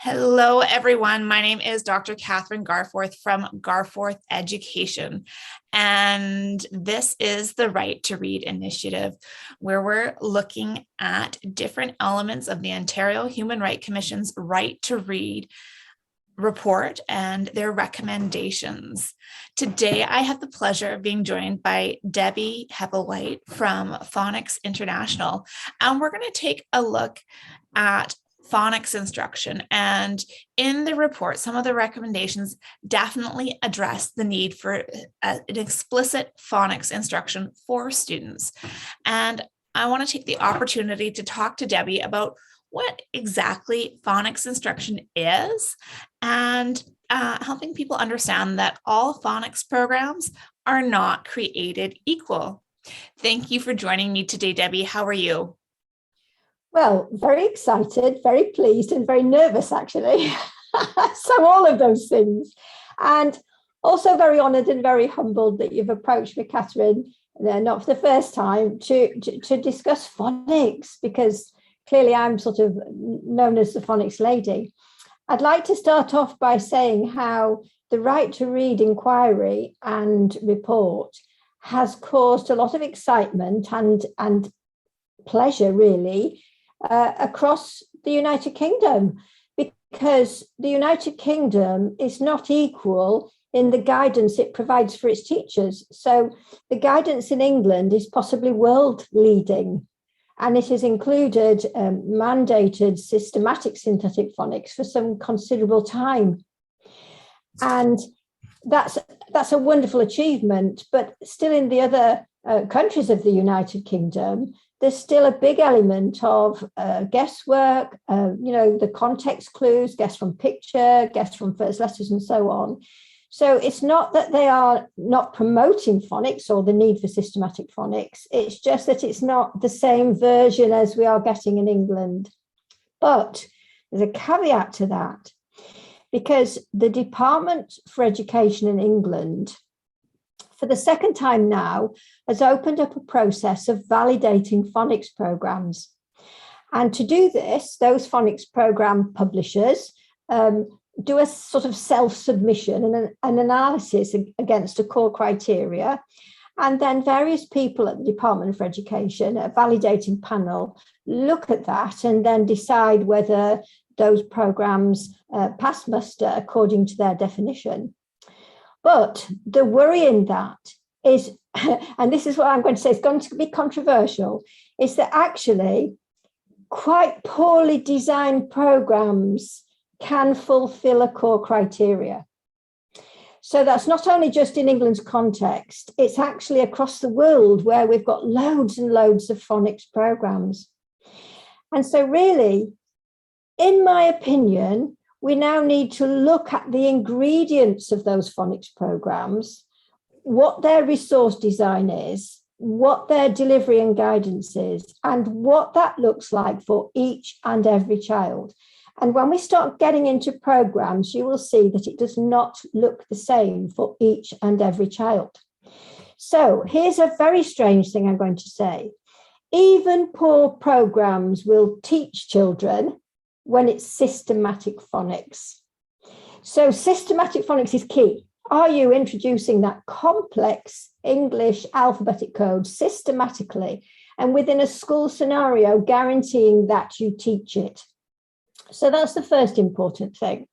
Hello, everyone. My name is Dr. Kathryn Garforth from Garforth Education, and this is the Right to Read initiative, where we're looking at different elements of the Ontario Human Rights Commission's Right to Read report and their recommendations. Today, I have the pleasure of being joined by Debbie Heppelwhite from Phonics International, and we're going to take a look at phonics instruction. And in the report, some of the recommendations definitely address the need for an explicit phonics instruction for students. And I want to take the opportunity to talk to Debbie about what exactly phonics instruction is and helping people understand that all phonics programs are not created equal. Thank you for joining me today, Debbie. How are you? Well, very excited, very pleased, and very nervous, actually. So all of those things. And also very honoured and very humbled that you've approached me, Kathryn, not for the first time, to discuss phonics, because clearly I'm sort of known as the phonics lady. I'd like to start off by saying how the Right to Read inquiry and report has caused a lot of excitement and pleasure, really, across the United Kingdom, because the United Kingdom is not equal in the guidance it provides for its teachers. So the guidance in England is possibly world leading, and it has included mandated systematic synthetic phonics for some considerable time. And that's a wonderful achievement, but still in the other countries of the United Kingdom, there's still a big element of guesswork, the context clues, guess from picture, guess from first letters, and so on. So it's not that they are not promoting phonics or the need for systematic phonics. It's just that it's not the same version as we are getting in England. But there's a caveat to that, because the Department for Education in England, for the second time now, has opened up a process of validating phonics programs. And to do this, those phonics program publishers do a sort of self-submission and an analysis against a core criteria. And then various people at the Department for Education, a validating panel, look at that and then decide whether those programs pass muster according to their definition. But the worry in that is, and this is what I'm going to say, it's going to be controversial, is that actually quite poorly designed programs can fulfill a core criteria. So that's not only just in England's context, it's actually across the world where we've got loads and loads of phonics programs. And so really, in my opinion, we now need to look at the ingredients of those phonics programs, what their resource design is, what their delivery and guidance is, and what that looks like for each and every child. And when we start getting into programs, you will see that it does not look the same for each and every child. So here's a very strange thing I'm going to say. Even poor programs will teach children when it's systematic phonics. So systematic phonics is key. Are you introducing that complex English alphabetic code systematically and within a school scenario, guaranteeing that you teach it? So that's the first important thing.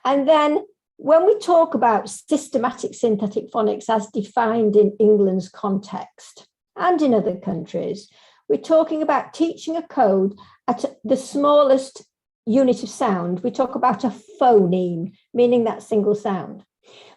And then when we talk about systematic synthetic phonics as defined in England's context and in other countries, we're talking about teaching a code at the smallest unit of sound. We talk about a phoneme, meaning that single sound.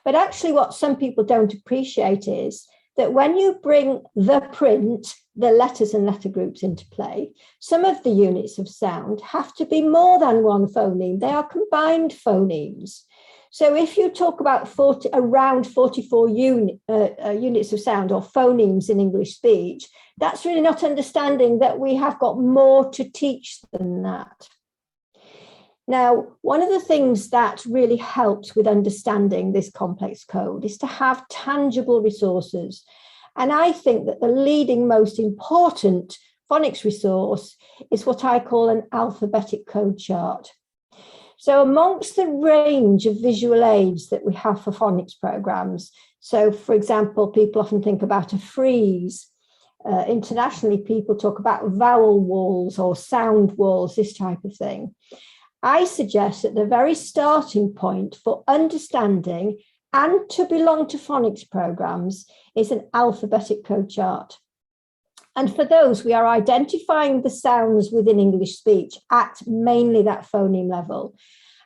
But actually what some people don't appreciate is that when you bring the print, the letters and letter groups into play, some of the units of sound have to be more than one phoneme. They are combined phonemes. So if you talk about around 44 units of sound or phonemes in English speech, that's really not understanding that we have got more to teach than that. Now, one of the things that really helps with understanding this complex code is to have tangible resources. And I think that the leading most important phonics resource is what I call an alphabetic code chart. So amongst the range of visual aids that we have for phonics programs, so for example, people often think about a frieze. Internationally, people talk about vowel walls or sound walls, this type of thing. I suggest that the very starting point for understanding and to belong to phonics programs is an alphabetic code chart. And for those, we are identifying the sounds within English speech at mainly that phoneme level.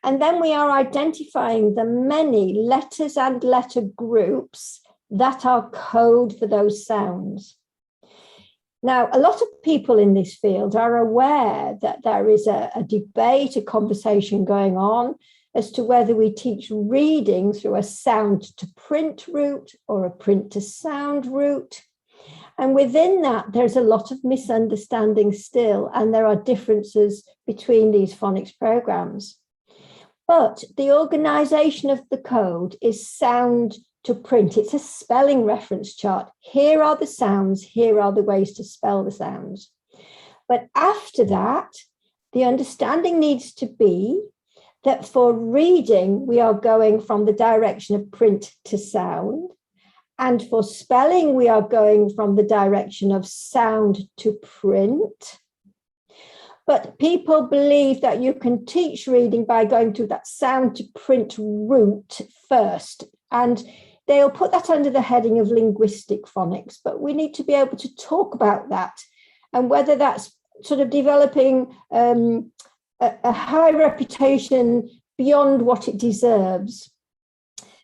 And then we are identifying the many letters and letter groups that are code for those sounds. Now, a lot of people in this field are aware that there is a debate, a conversation going on as to whether we teach reading through a sound to print route or a print to sound route. And within that, there's a lot of misunderstanding still, and there are differences between these phonics programs. But the organization of the code is sound to print. It's a spelling reference chart. Here are the sounds, here are the ways to spell the sounds. But after that, the understanding needs to be that for reading, we are going from the direction of print to sound. And for spelling, we are going from the direction of sound to print. But people believe that you can teach reading by going through that sound to print route first. And they'll put that under the heading of linguistic phonics. But we need to be able to talk about that and whether that's sort of developing a high reputation beyond what it deserves.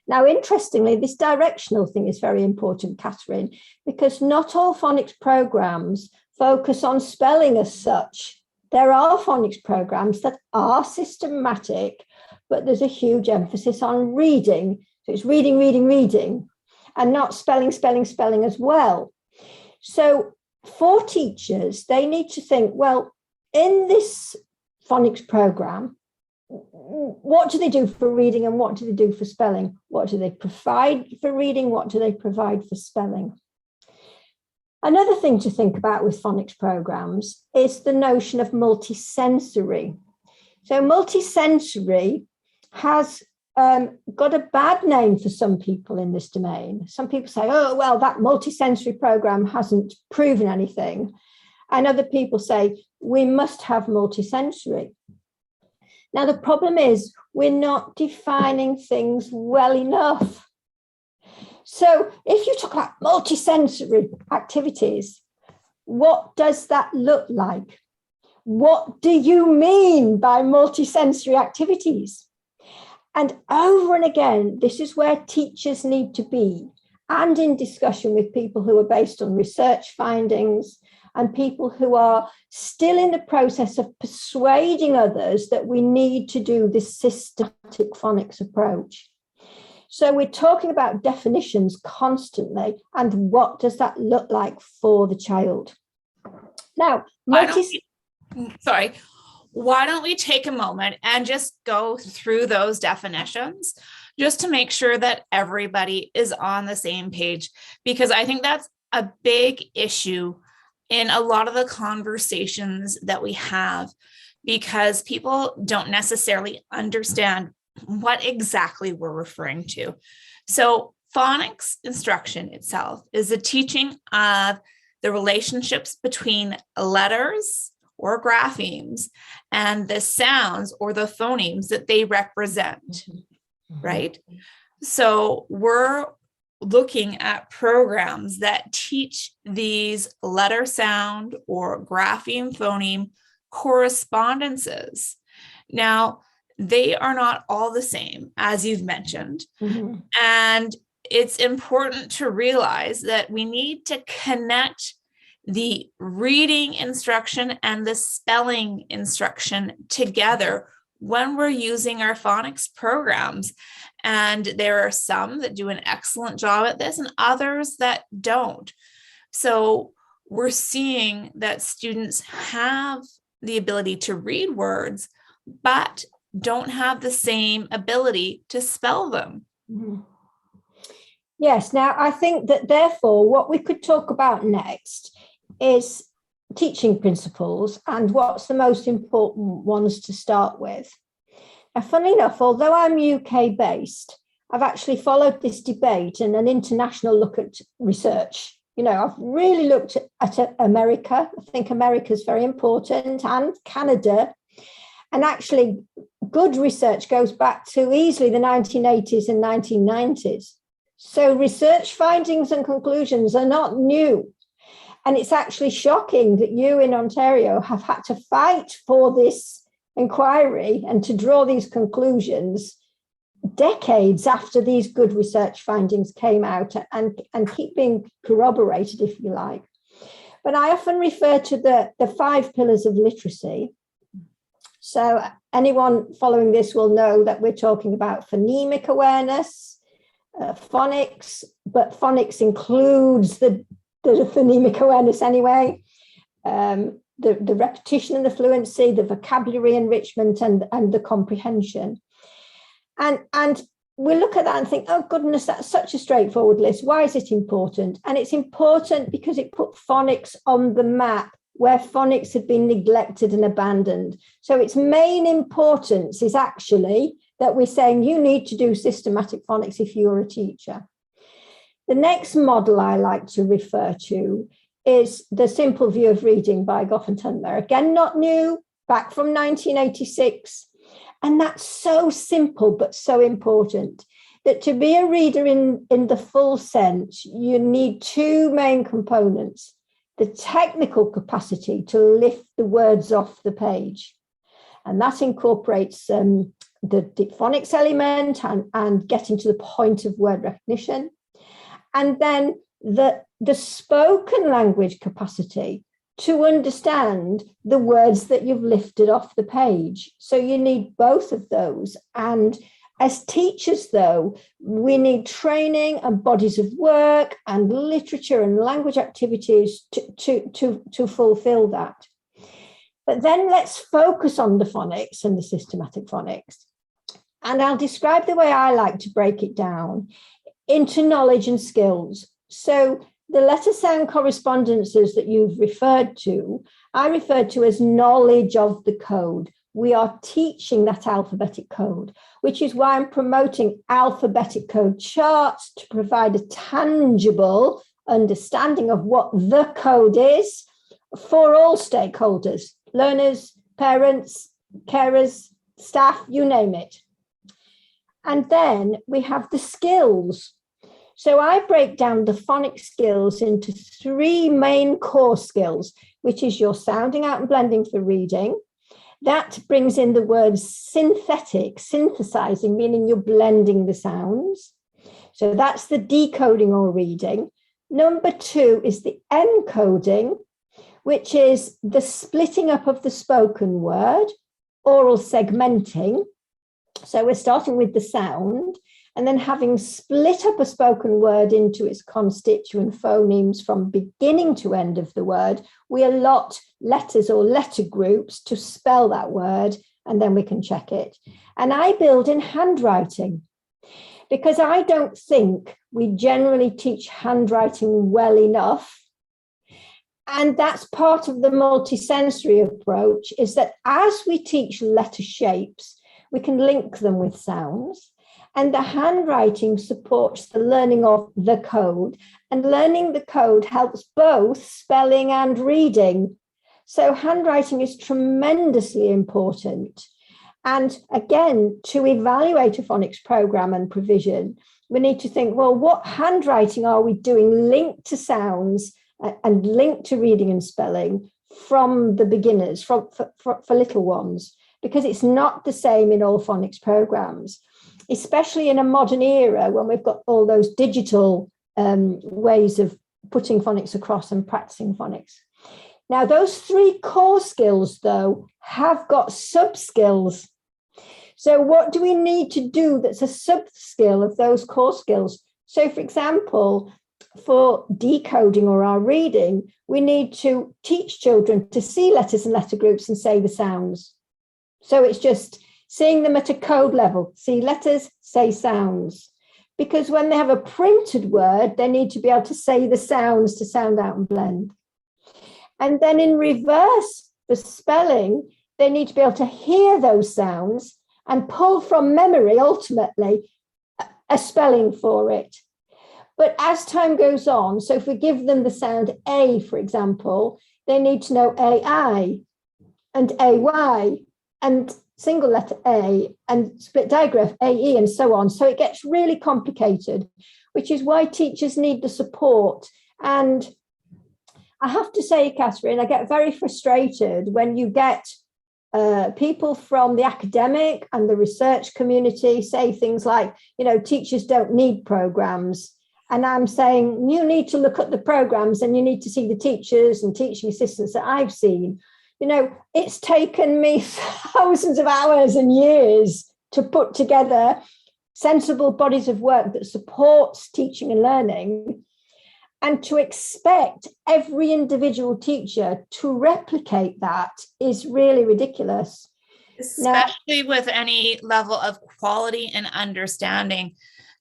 Now, interestingly, this directional thing is very important, Kathryn, because not all phonics programs focus on spelling as such. There are phonics programs that are systematic, but there's a huge emphasis on reading. So it's reading, reading, reading, and not spelling, spelling, spelling as well. So for teachers, they need to think, well, in this phonics program, what do they do for reading and what do they do for spelling? What do they provide for reading? What do they provide for spelling? Another thing to think about with phonics programs is the notion of multisensory. So multisensory has got a bad name for some people in this domain. Some people say, oh, well, that multisensory program hasn't proven anything. And other people say, we must have multisensory. Now, the problem is we're not defining things well enough. So if you talk about multisensory activities, what does that look like? What do you mean by multisensory activities? And over and again, this is where teachers need to be, and in discussion with people who are based on research findings and people who are still in the process of persuading others that we need to do this systematic phonics approach. So we're talking about definitions constantly, and what does that look like for the child? Now, why don't we take a moment and just go through those definitions just to make sure that everybody is on the same page, because I think that's a big issue in a lot of the conversations that we have, because people don't necessarily understand what exactly we're referring to. So phonics instruction itself is the teaching of the relationships between letters or graphemes and the sounds or the phonemes that they represent, right? So we're looking at programs that teach these letter sound or grapheme phoneme correspondences. Now, they are not all the same, as you've mentioned. And it's important to realize that we need to connect the reading instruction and the spelling instruction together when we're using our phonics programs. And there are some that do an excellent job at this and others that don't. So we're seeing that students have the ability to read words, but don't have the same ability to spell them. Yes, now I think that therefore what we could talk about next is teaching principles and what's the most important ones to start with. Funnily enough, although I'm UK based, I've actually followed this debate and an international look at research. I've really looked at America. I think America is very important, and Canada. And actually, good research goes back to easily the 1980s and 1990s. So research findings and conclusions are not new. And it's actually shocking that you in Ontario have had to fight for this inquiry and to draw these conclusions decades after these good research findings came out and keep being corroborated, if you like. But I often refer to the 5 pillars of literacy. So anyone following this will know that we're talking about phonemic awareness, phonics, but phonics includes the phonemic awareness anyway, the repetition and the fluency, the vocabulary enrichment, and the comprehension. And we look at that and think, oh goodness, that's such a straightforward list. Why is it important? And it's important because it put phonics on the map where phonics had been neglected and abandoned. So its main importance is actually that we're saying you need to do systematic phonics if you're a teacher. The next model I like to refer to is the simple view of reading by Goff and Tundler. Again, not new, back from 1986. And that's so simple, but so important, that to be a reader in the full sense, you need 2 main components: the technical capacity to lift the words off the page. And that incorporates the phonics element and getting to the point of word recognition. And then the spoken language capacity to understand the words that you've lifted off the page. So you need both of those. And as teachers, though, we need training and bodies of work and literature and language activities to fulfill that. But then let's focus on the phonics and the systematic phonics. And I'll describe the way I like to break it down into knowledge and skills. So the letter sound correspondences that you've referred to, I referred to as knowledge of the code. We are teaching that alphabetic code, which is why I'm promoting alphabetic code charts to provide a tangible understanding of what the code is for all stakeholders, learners, parents, carers, staff, you name it. And then we have the skills. So I break down the phonics skills into 3 main core skills, which is your sounding out and blending for reading. That brings in the word synthetic, synthesizing, meaning you're blending the sounds. So that's the decoding or reading. Number 2 is the encoding, which is the splitting up of the spoken word, oral segmenting. So we're starting with the sound, and then having split up a spoken word into its constituent phonemes from beginning to end of the word, we allot letters or letter groups to spell that word, and then we can check it. And I build in handwriting, because I don't think we generally teach handwriting well enough. And that's part of the multisensory approach, is that as we teach letter shapes, we can link them with sounds. And the handwriting supports the learning of the code. And learning the code helps both spelling and reading. So handwriting is tremendously important. And again, to evaluate a phonics program and provision, we need to think, well, what handwriting are we doing linked to sounds and linked to reading and spelling from the beginners, for little ones? Because it's not the same in all phonics programs, especially in a modern era when we've got all those digital ways of putting phonics across and practicing phonics. Now, those 3 core skills, though, have got sub-skills. So what do we need to do that's a sub-skill of those core skills? So, for example, for decoding or our reading, we need to teach children to see letters and letter groups and say the sounds. So it's just seeing them at a code level, see letters, say sounds. Because when they have a printed word, they need to be able to say the sounds to sound out and blend. And then in reverse, for spelling, they need to be able to hear those sounds and pull from memory, ultimately, a spelling for it. But as time goes on, so if we give them the sound A, for example, they need to know AI and AY and single letter A and split digraph AE and so on. So it gets really complicated, which is why teachers need the support. And I have to say, Kathryn, I get very frustrated when you get people from the academic and the research community say things like, teachers don't need programs. And I'm saying, you need to look at the programs and you need to see the teachers and teaching assistants that I've seen. It's taken me thousands of hours and years to put together sensible bodies of work that supports teaching and learning. And to expect every individual teacher to replicate that is really ridiculous. Especially with any level of quality and understanding.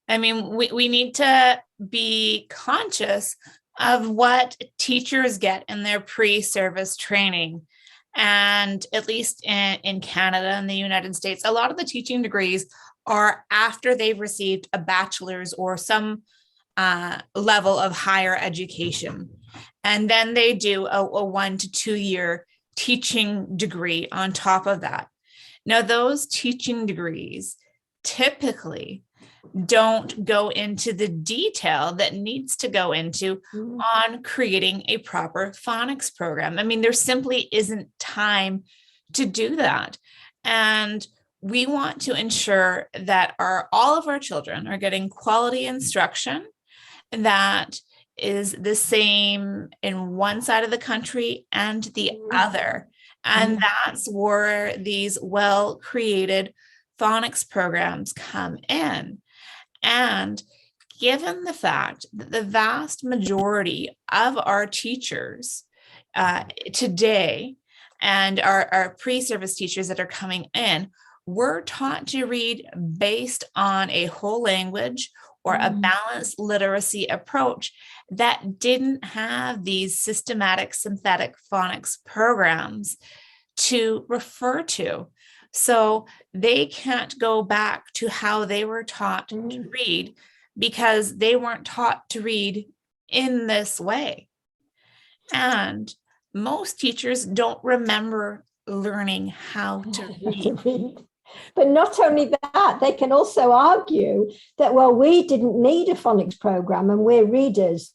I mean, we need to be conscious of what teachers get in their pre-service training. And at least in Canada and the United States, a lot of the teaching degrees are after they've received a bachelor's or some level of higher education. And then they do a 1 to 2 year teaching degree on top of that. Now, those teaching degrees typically don't go into the detail that needs to go into on creating a proper phonics program. I mean, there simply isn't time to do that. And we want to ensure that all of our children are getting quality instruction that is the same in one side of the country and the other. And that's where these well-created phonics programs come in. And given the fact that the vast majority of our teachers today and our pre-service teachers that are coming in, we're taught to read based on a whole language or a balanced literacy approach that didn't have these systematic synthetic phonics programs to refer to. So they can't go back to how they were taught to read because they weren't taught to read in this way. And most teachers don't remember learning how to read. But not only that, they can also argue that, well, we didn't need a phonics program and we're readers.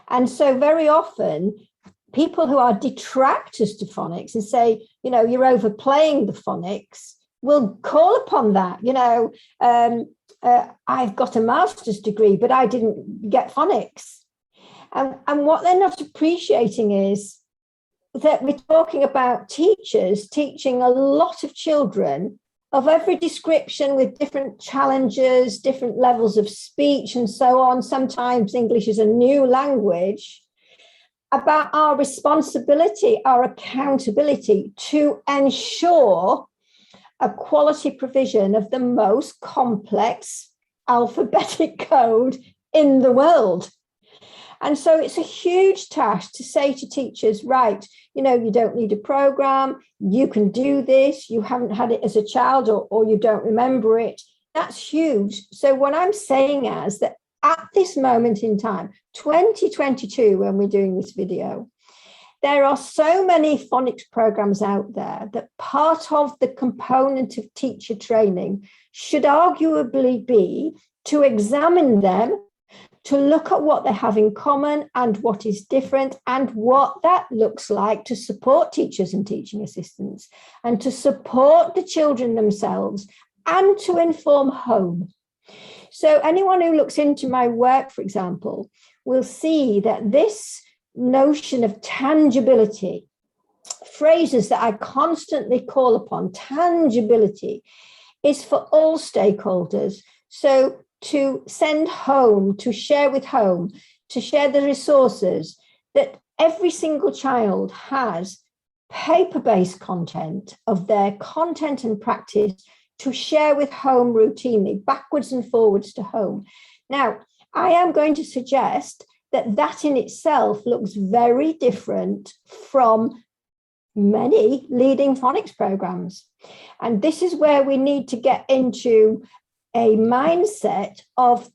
And so very often people who are detractors to phonics and say, you're overplaying the phonics, will call upon that. I've got a master's degree, but I didn't get phonics. And what they're not appreciating is that we're talking about teachers teaching a lot of children of every description with different challenges, different levels of speech and so on. Sometimes English is a new language. About our responsibility, our accountability to ensure a quality provision of the most complex alphabetic code in the world. And so it's a huge task to say to teachers, right, you don't need a program, you can do this, you haven't had it as a child or you don't remember it. That's huge. So what I'm saying is that at this moment in time, 2022, when we're doing this video, there are so many phonics programs out there that part of the component of teacher training should arguably be to examine them, to look at what they have in common and what is different and what that looks like to support teachers and teaching assistants and to support the children themselves and to inform home. So anyone who looks into my work, for example, will see that this notion of tangibility, phrases that I constantly call upon, tangibility, is for all stakeholders. So to send home, to share with home, to share the resources, that every single child has paper-based content of their content and practice to share with home routinely, backwards and forwards to home. Now, I am going to suggest that in itself looks very different from many leading phonics programs. And this is where we need to get into a mindset of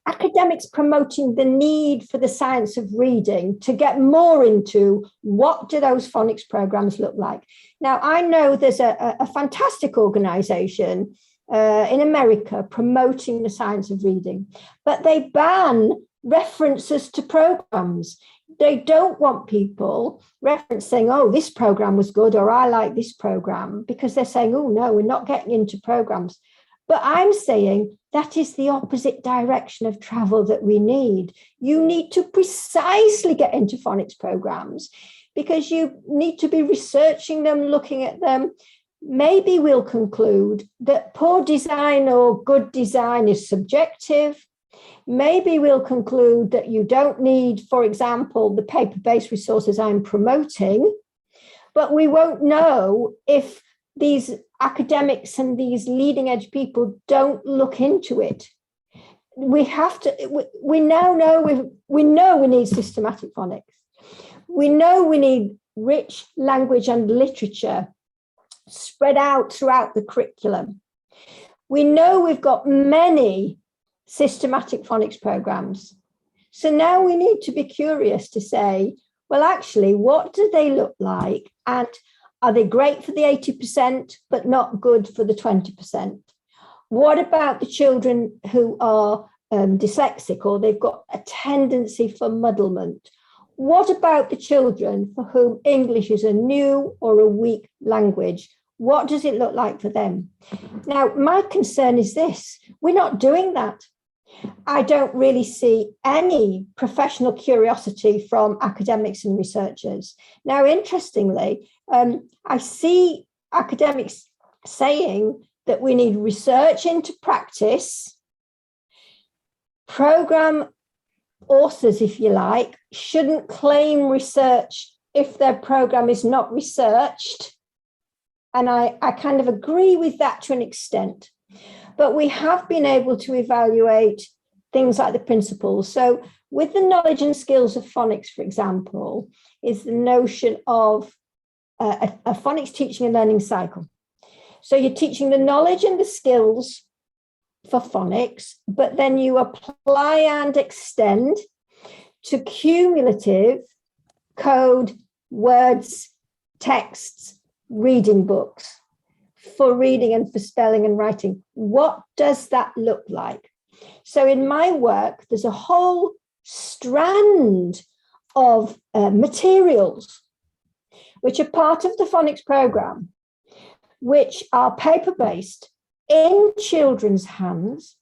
academics promoting the need for the science of reading to get more into what do those phonics programs look like. Now, I know there's a fantastic organization in America promoting the science of reading, but they ban references to programs. They don't want people referencing, oh, this program was good, or I like this program, because they're saying, oh, no, we're not getting into programs. But I'm saying that is the opposite direction of travel that we need. You need to precisely get into phonics programs because you need to be researching them, looking at them. Maybe we'll conclude that poor design or good design is subjective. Maybe we'll conclude that you don't need, for example, the paper-based resources I'm promoting, but we won't know if these academics and these leading edge people don't look into it. We have to, we now know, we know we need systematic phonics. We know we need rich language and literature spread out throughout the curriculum. We know we've got many systematic phonics programs. So now we need to be curious to say, well, actually, what do they look like? And are they great for the 80%, but not good for the 20%? What about the children who are dyslexic, or they've got a tendency for muddlement? What about the children for whom English is a new or a weak language? What does it look like for them? Now, my concern is this: we're not doing that. I don't really see any professional curiosity from academics and researchers. Now, interestingly, I see academics saying that we need research into practice. Program authors, if you like, shouldn't claim research if their program is not researched. And I kind of agree with that to an extent. But we have been able to evaluate things like the principles. So with the knowledge and skills of phonics, for example, is the notion of a phonics teaching and learning cycle. So you're teaching the knowledge and the skills for phonics, but then you apply and extend to cumulative code, words, texts, reading books for reading and for spelling and writing. What does that look like? So in my work, there's a whole strand of materials which are part of the phonics program, which are paper-based in children's hands.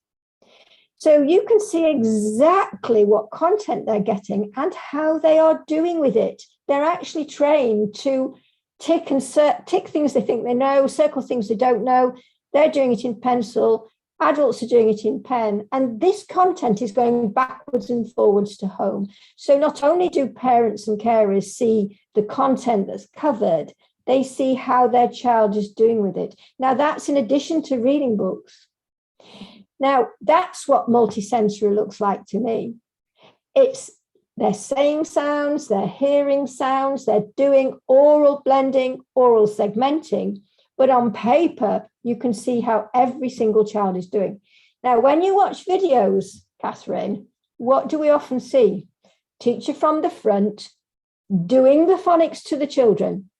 So you can see exactly what content they're getting and how they are doing with it. They're actually trained to tick things they think they know, circle things they don't know. They're doing it in pencil. Adults are doing it in pen. And this content is going backwards and forwards to home. So not only do parents and carers see the content that's covered, they see how their child is doing with it. Now, that's in addition to reading books. Now, that's what multisensory looks like to me. They're saying sounds, they're hearing sounds, they're doing oral blending, oral segmenting, but on paper, you can see how every single child is doing. Now, when you watch videos, Kathryn, what do we often see? Teacher from the front doing the phonics to the children.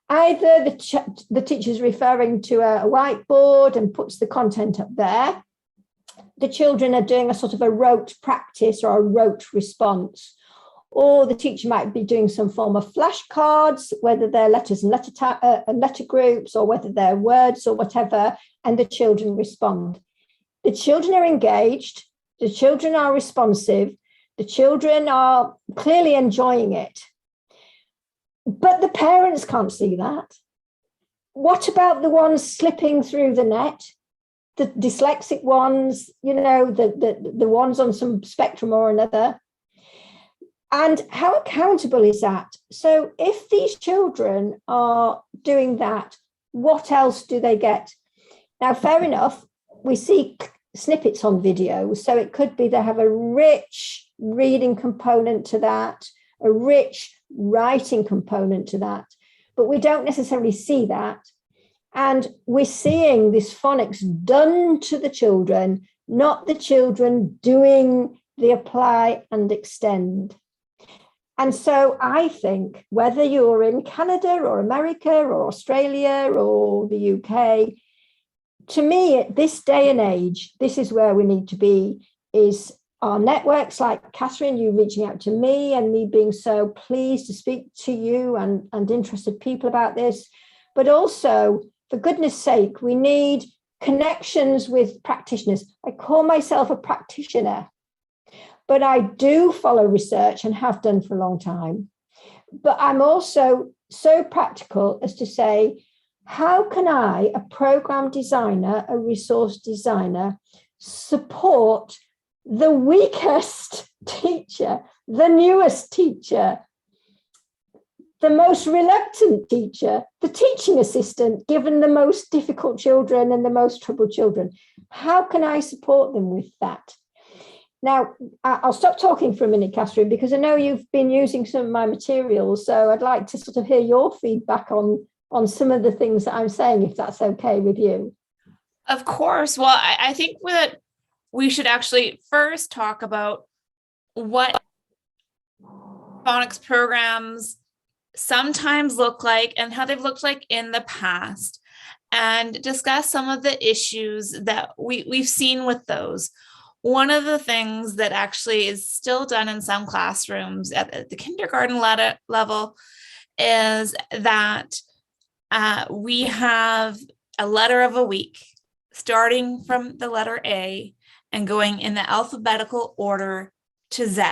Either the teacher's referring to a whiteboard and puts the content up there. The children are doing a sort of a rote practice or a rote response. Or the teacher might be doing some form of flashcards, whether they're letters and letter groups, or whether they're words or whatever, and the children respond. The children are engaged, the children are responsive, the children are clearly enjoying it. But the parents can't see that. What about the ones slipping through the net? The dyslexic ones, you know, the ones on some spectrum or another. And how accountable is that? So if these children are doing that, what else do they get? Now, fair enough, we see snippets on video. So it could be they have a rich reading component to that, a rich writing component to that, but we don't necessarily see that. And we're seeing this phonics done to the children, not the children doing the apply and extend. And so I think whether you're in Canada or America or Australia or the UK, to me, at this day and age, this is where we need to be, is our networks like Kathryn, you reaching out to me and me being so pleased to speak to you and interested people about this. But also, for goodness sake, we need connections with practitioners. I call myself a practitioner, but I do follow research and have done for a long time. But I'm also so practical as to say, how can I, a program designer, a resource designer, support the weakest teacher, the newest teacher, the most reluctant teacher, the teaching assistant, given the most difficult children and the most troubled children? How can I support them with that? Now, I'll stop talking for a minute, Kathryn, because I know you've been using some of my materials, so I'd like to sort of hear your feedback on some of the things that I'm saying, if that's okay with you. Of course. Well, I think that we should actually first talk about what phonics programs sometimes look like and how they've looked like in the past, and discuss some of the issues that we've seen with those. One of the things that actually is still done in some classrooms at the kindergarten level is that we have a letter of a week, starting from the letter A and going in the alphabetical order to Z.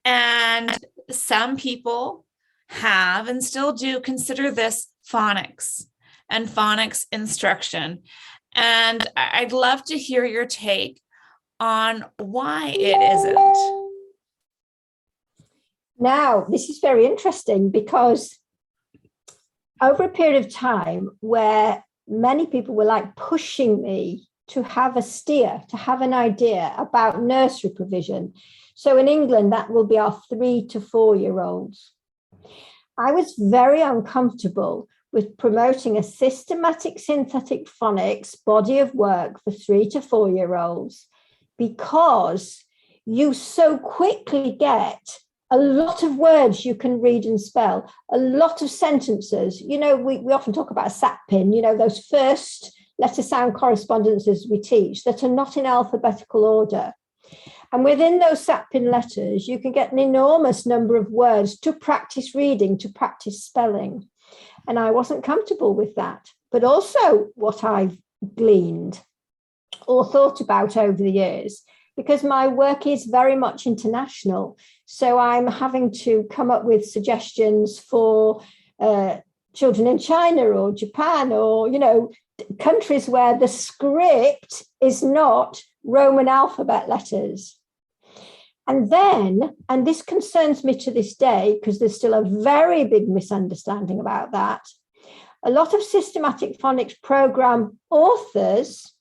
And some people have and still do consider this phonics and phonics instruction. And I'd love to hear your take on why it isn't. Now, this is very interesting because over a period of time where many people were like pushing me to have a steer, to have an idea about nursery provision. So in England, that will be our 3 to 4 year olds. I was very uncomfortable with promoting a systematic synthetic phonics body of work for 3 to 4 year olds, because you so quickly get a lot of words you can read and spell, a lot of sentences. You know, we often talk about a SAT pin, you know, those first letter sound correspondences we teach that are not in alphabetical order. And within those SAT pin letters, you can get an enormous number of words to practice reading, to practice spelling. And I wasn't comfortable with that. But also what I've gleaned or thought about over the years, because my work is very much international. So I'm having to come up with suggestions for children in China or Japan or, you know, countries where the script is not Roman alphabet letters. And then, and this concerns me to this day, because there's still a very big misunderstanding about that, a lot of systematic phonics program authors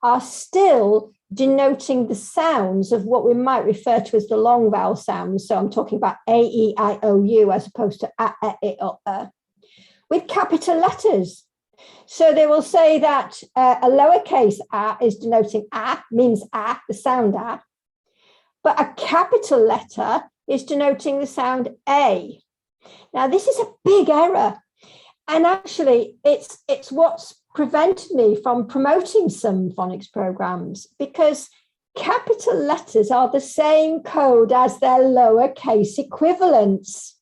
are still denoting the sounds of what we might refer to as the long vowel sounds. So I'm talking about A, E, I, O, U, as opposed to A, E, I, O, with capital letters. So they will say that a lowercase a is denoting a, means a, the sound a, but a capital letter is denoting the sound a. Now, this is a big error. And actually, it's what's prevented me from promoting some phonics programs, because capital letters are the same code as their lowercase equivalents.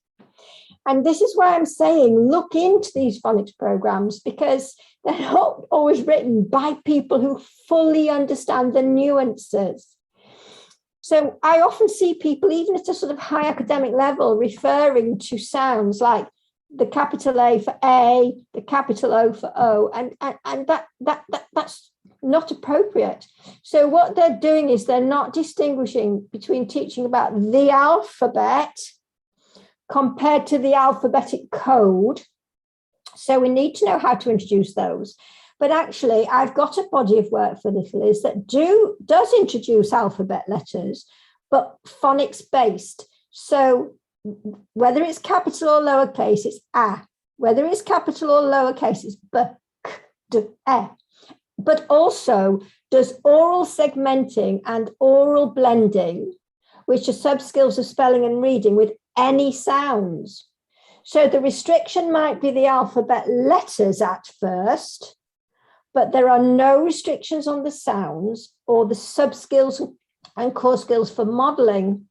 And this is why I'm saying look into these phonics programs, because they're not always written by people who fully understand the nuances. So I often see people, even at a sort of high academic level, referring to sounds like the capital A for A, the capital O for O, and that's not appropriate. So what they're doing is they're not distinguishing between teaching about the alphabet compared to the alphabetic code. So we need to know how to introduce those. But actually, I've got a body of work for Littlers that does introduce alphabet letters, but phonics based. So whether it's capital or lowercase, it's a. Whether it's capital or lowercase, it's b, k, d, e. But also does oral segmenting and oral blending, which are sub-skills of spelling and reading, with any sounds. So the restriction might be the alphabet letters at first, but there are no restrictions on the sounds or the sub-skills and core skills for modeling.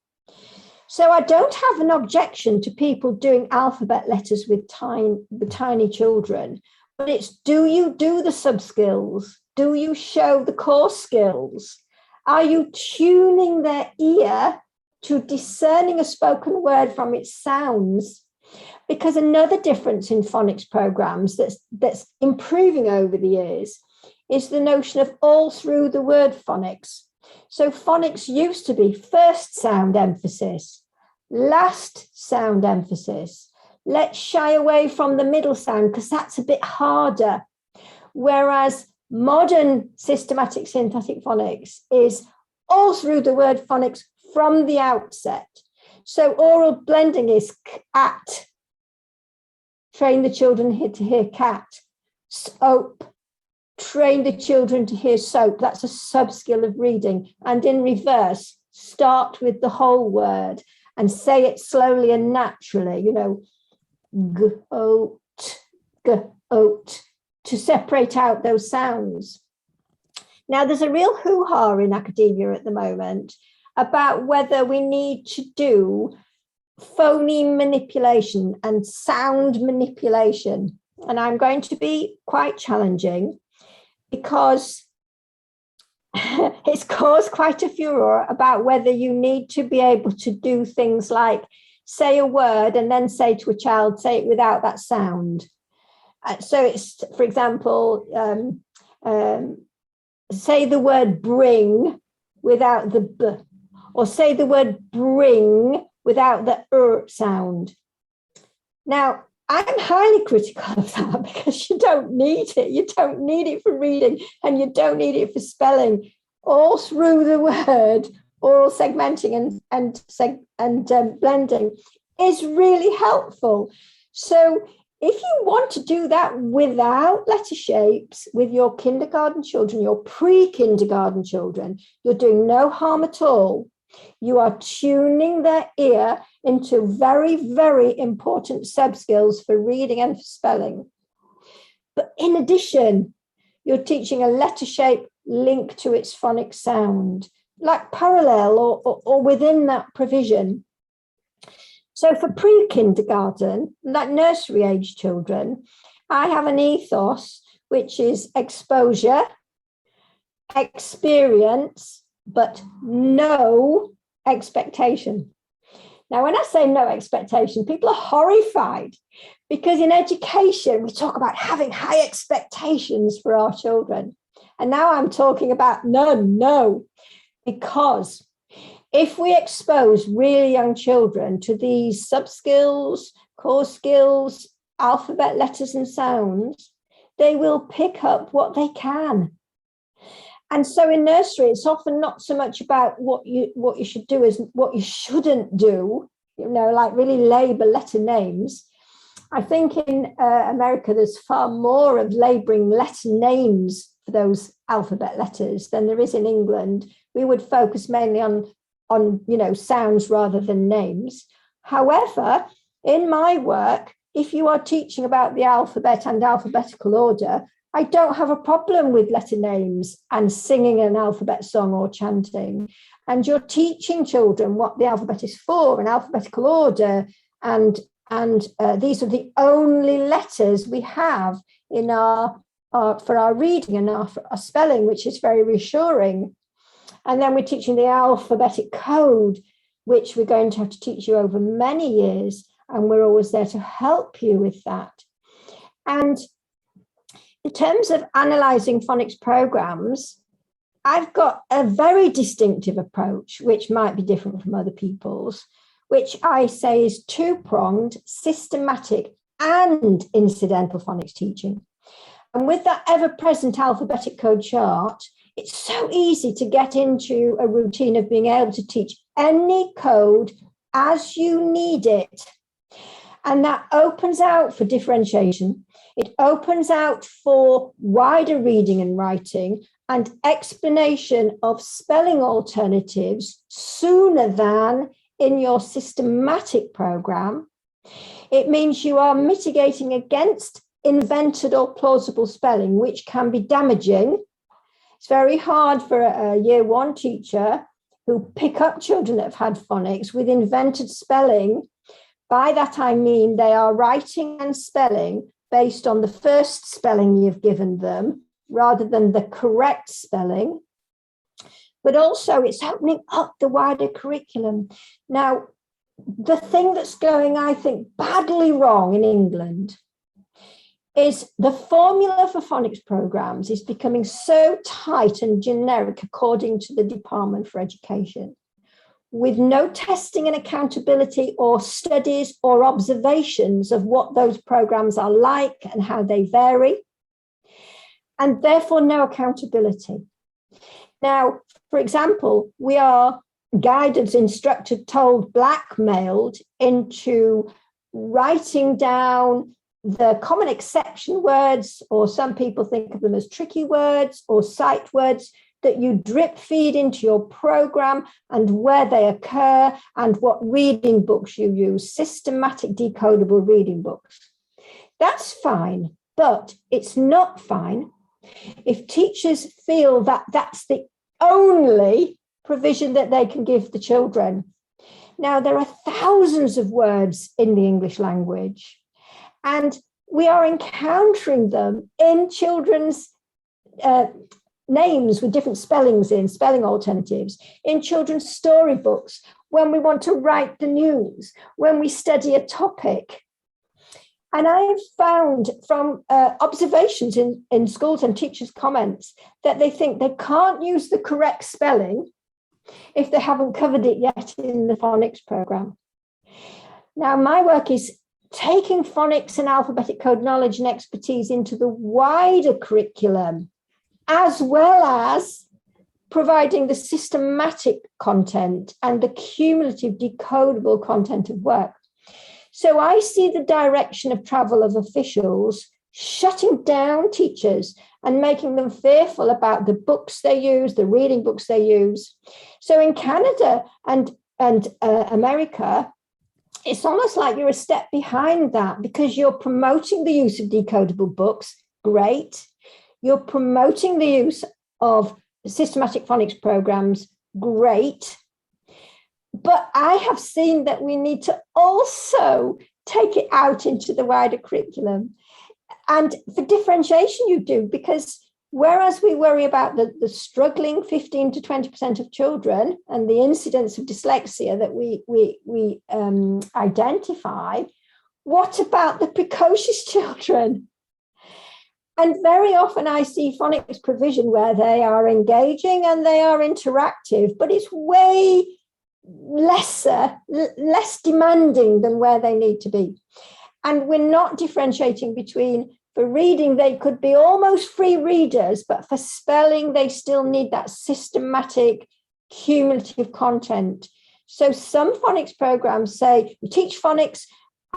So I don't have an objection to people doing alphabet letters with tiny children, but it's, do you do the sub-skills? Do you show the core skills? Are you tuning their ear to discerning a spoken word from its sounds? Because another difference in phonics programs that's improving over the years is the notion of all through the word phonics. So phonics used to be first sound emphasis, last sound emphasis. Let's shy away from the middle sound because that's a bit harder. Whereas modern systematic synthetic phonics is all through the word phonics from the outset. So oral blending is at. Train the children to hear cat. Soap. Train the children to hear soap. That's a sub-skill of reading. And in reverse, start with the whole word and say it slowly and naturally, you know, goat, to separate out those sounds. Now, there's a real hoo-ha in academia at the moment about whether we need to do phoneme manipulation and sound manipulation. And I'm going to be quite challenging because it's caused quite a furor about whether you need to be able to do things like say a word and then say to a child, say it without that sound. So it's, for example, say the word bring without the b, or say the word bring without the sound. Now, I'm highly critical of that because you don't need it. You don't need it for reading and you don't need it for spelling. All through the word, oral segmenting and blending is really helpful. So if you want to do that without letter shapes with your kindergarten children, your pre-kindergarten children, you're doing no harm at all. You are tuning their ear into very, very important sub-skills for reading and for spelling. But in addition, you're teaching a letter shape linked to its phonic sound, like parallel or within that provision. So for pre-kindergarten, like nursery age children, I have an ethos which is exposure, experience, but no expectation. Now, when I say no expectation, people are horrified because in education, we talk about having high expectations for our children. And now I'm talking about no, because if we expose really young children to these sub-skills, core skills, alphabet letters and sounds, they will pick up what they can. And so in nursery, it's often not so much about what you should do as what you shouldn't do, you know, like really label letter names. I think in America, there's far more of labeling letter names for those alphabet letters than there is in England. We would focus mainly on you know, sounds rather than names. However, in my work, if you are teaching about the alphabet and alphabetical order, I don't have a problem with letter names and singing an alphabet song or chanting. And you're teaching children what the alphabet is for, an alphabetical order, and these are the only letters we have in for our reading and our spelling, which is very reassuring. And then we're teaching the alphabetic code, which we're going to have to teach you over many years, and we're always there to help you with that. And in terms of analysing phonics programs, I've got a very distinctive approach, which might be different from other people's, which I say is two-pronged, systematic and incidental phonics teaching. And with that ever-present alphabetic code chart, it's so easy to get into a routine of being able to teach any code as you need it. And that opens out for differentiation. It opens out for wider reading and writing and explanation of spelling alternatives sooner than in your systematic program. It means you are mitigating against invented or plausible spelling, which can be damaging. It's very hard for a year one teacher who pick up children that have had phonics with invented spelling. By that, I mean they are writing and spelling based on the first spelling you've given them rather than the correct spelling. But also it's opening up the wider curriculum. Now, the thing that's going, I think, badly wrong in England is the formula for phonics programs is becoming so tight and generic according to the Department for Education, with no testing and accountability or studies or observations of what those programs are like and how they vary, and therefore no accountability. Now, for example, we are guided, instructed, told, blackmailed into writing down the common exception words, or some people think of them as tricky words or sight words, that you drip feed into your program and where they occur and what reading books you use, systematic decodable reading books. That's fine, but it's not fine if teachers feel that that's the only provision that they can give the children. Now, there are thousands of words in the English language, and we are encountering them in children's names with different spellings in, spelling alternatives, in children's storybooks, when we want to write the news, when we study a topic. And I've found from observations in schools and teachers' comments that they think they can't use the correct spelling if they haven't covered it yet in the phonics program. Now, my work is taking phonics and alphabetic code knowledge and expertise into the wider curriculum, as well as providing the systematic content and the cumulative decodable content of work. So I see the direction of travel of officials shutting down teachers and making them fearful about the books they use, the reading books they use. So in Canada and America, it's almost like you're a step behind that, because you're promoting the use of decodable books. Great. You're promoting the use of systematic phonics programs. Great. But I have seen that we need to also take it out into the wider curriculum. And for differentiation, you do, because whereas we worry about the struggling 15 to 20% of children and the incidence of dyslexia that we identify, what about the precocious children? And very often I see phonics provision where they are engaging and they are interactive, but it's way less demanding than where they need to be. And we're not differentiating between, for reading, they could be almost free readers, but for spelling, they still need that systematic, cumulative content. So some phonics programs say, we teach phonics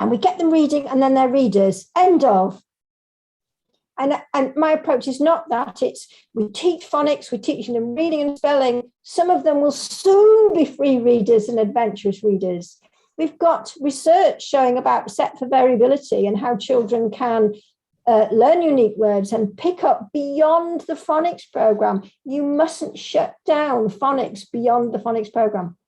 and we get them reading and then they're readers, end of. And my approach is not that. It's, we teach phonics, we're teaching them reading and spelling. Some of them will soon be free readers and adventurous readers. We've got research showing about set for variability and how children can learn unique words and pick up beyond the phonics program. You mustn't shut down phonics beyond the phonics program.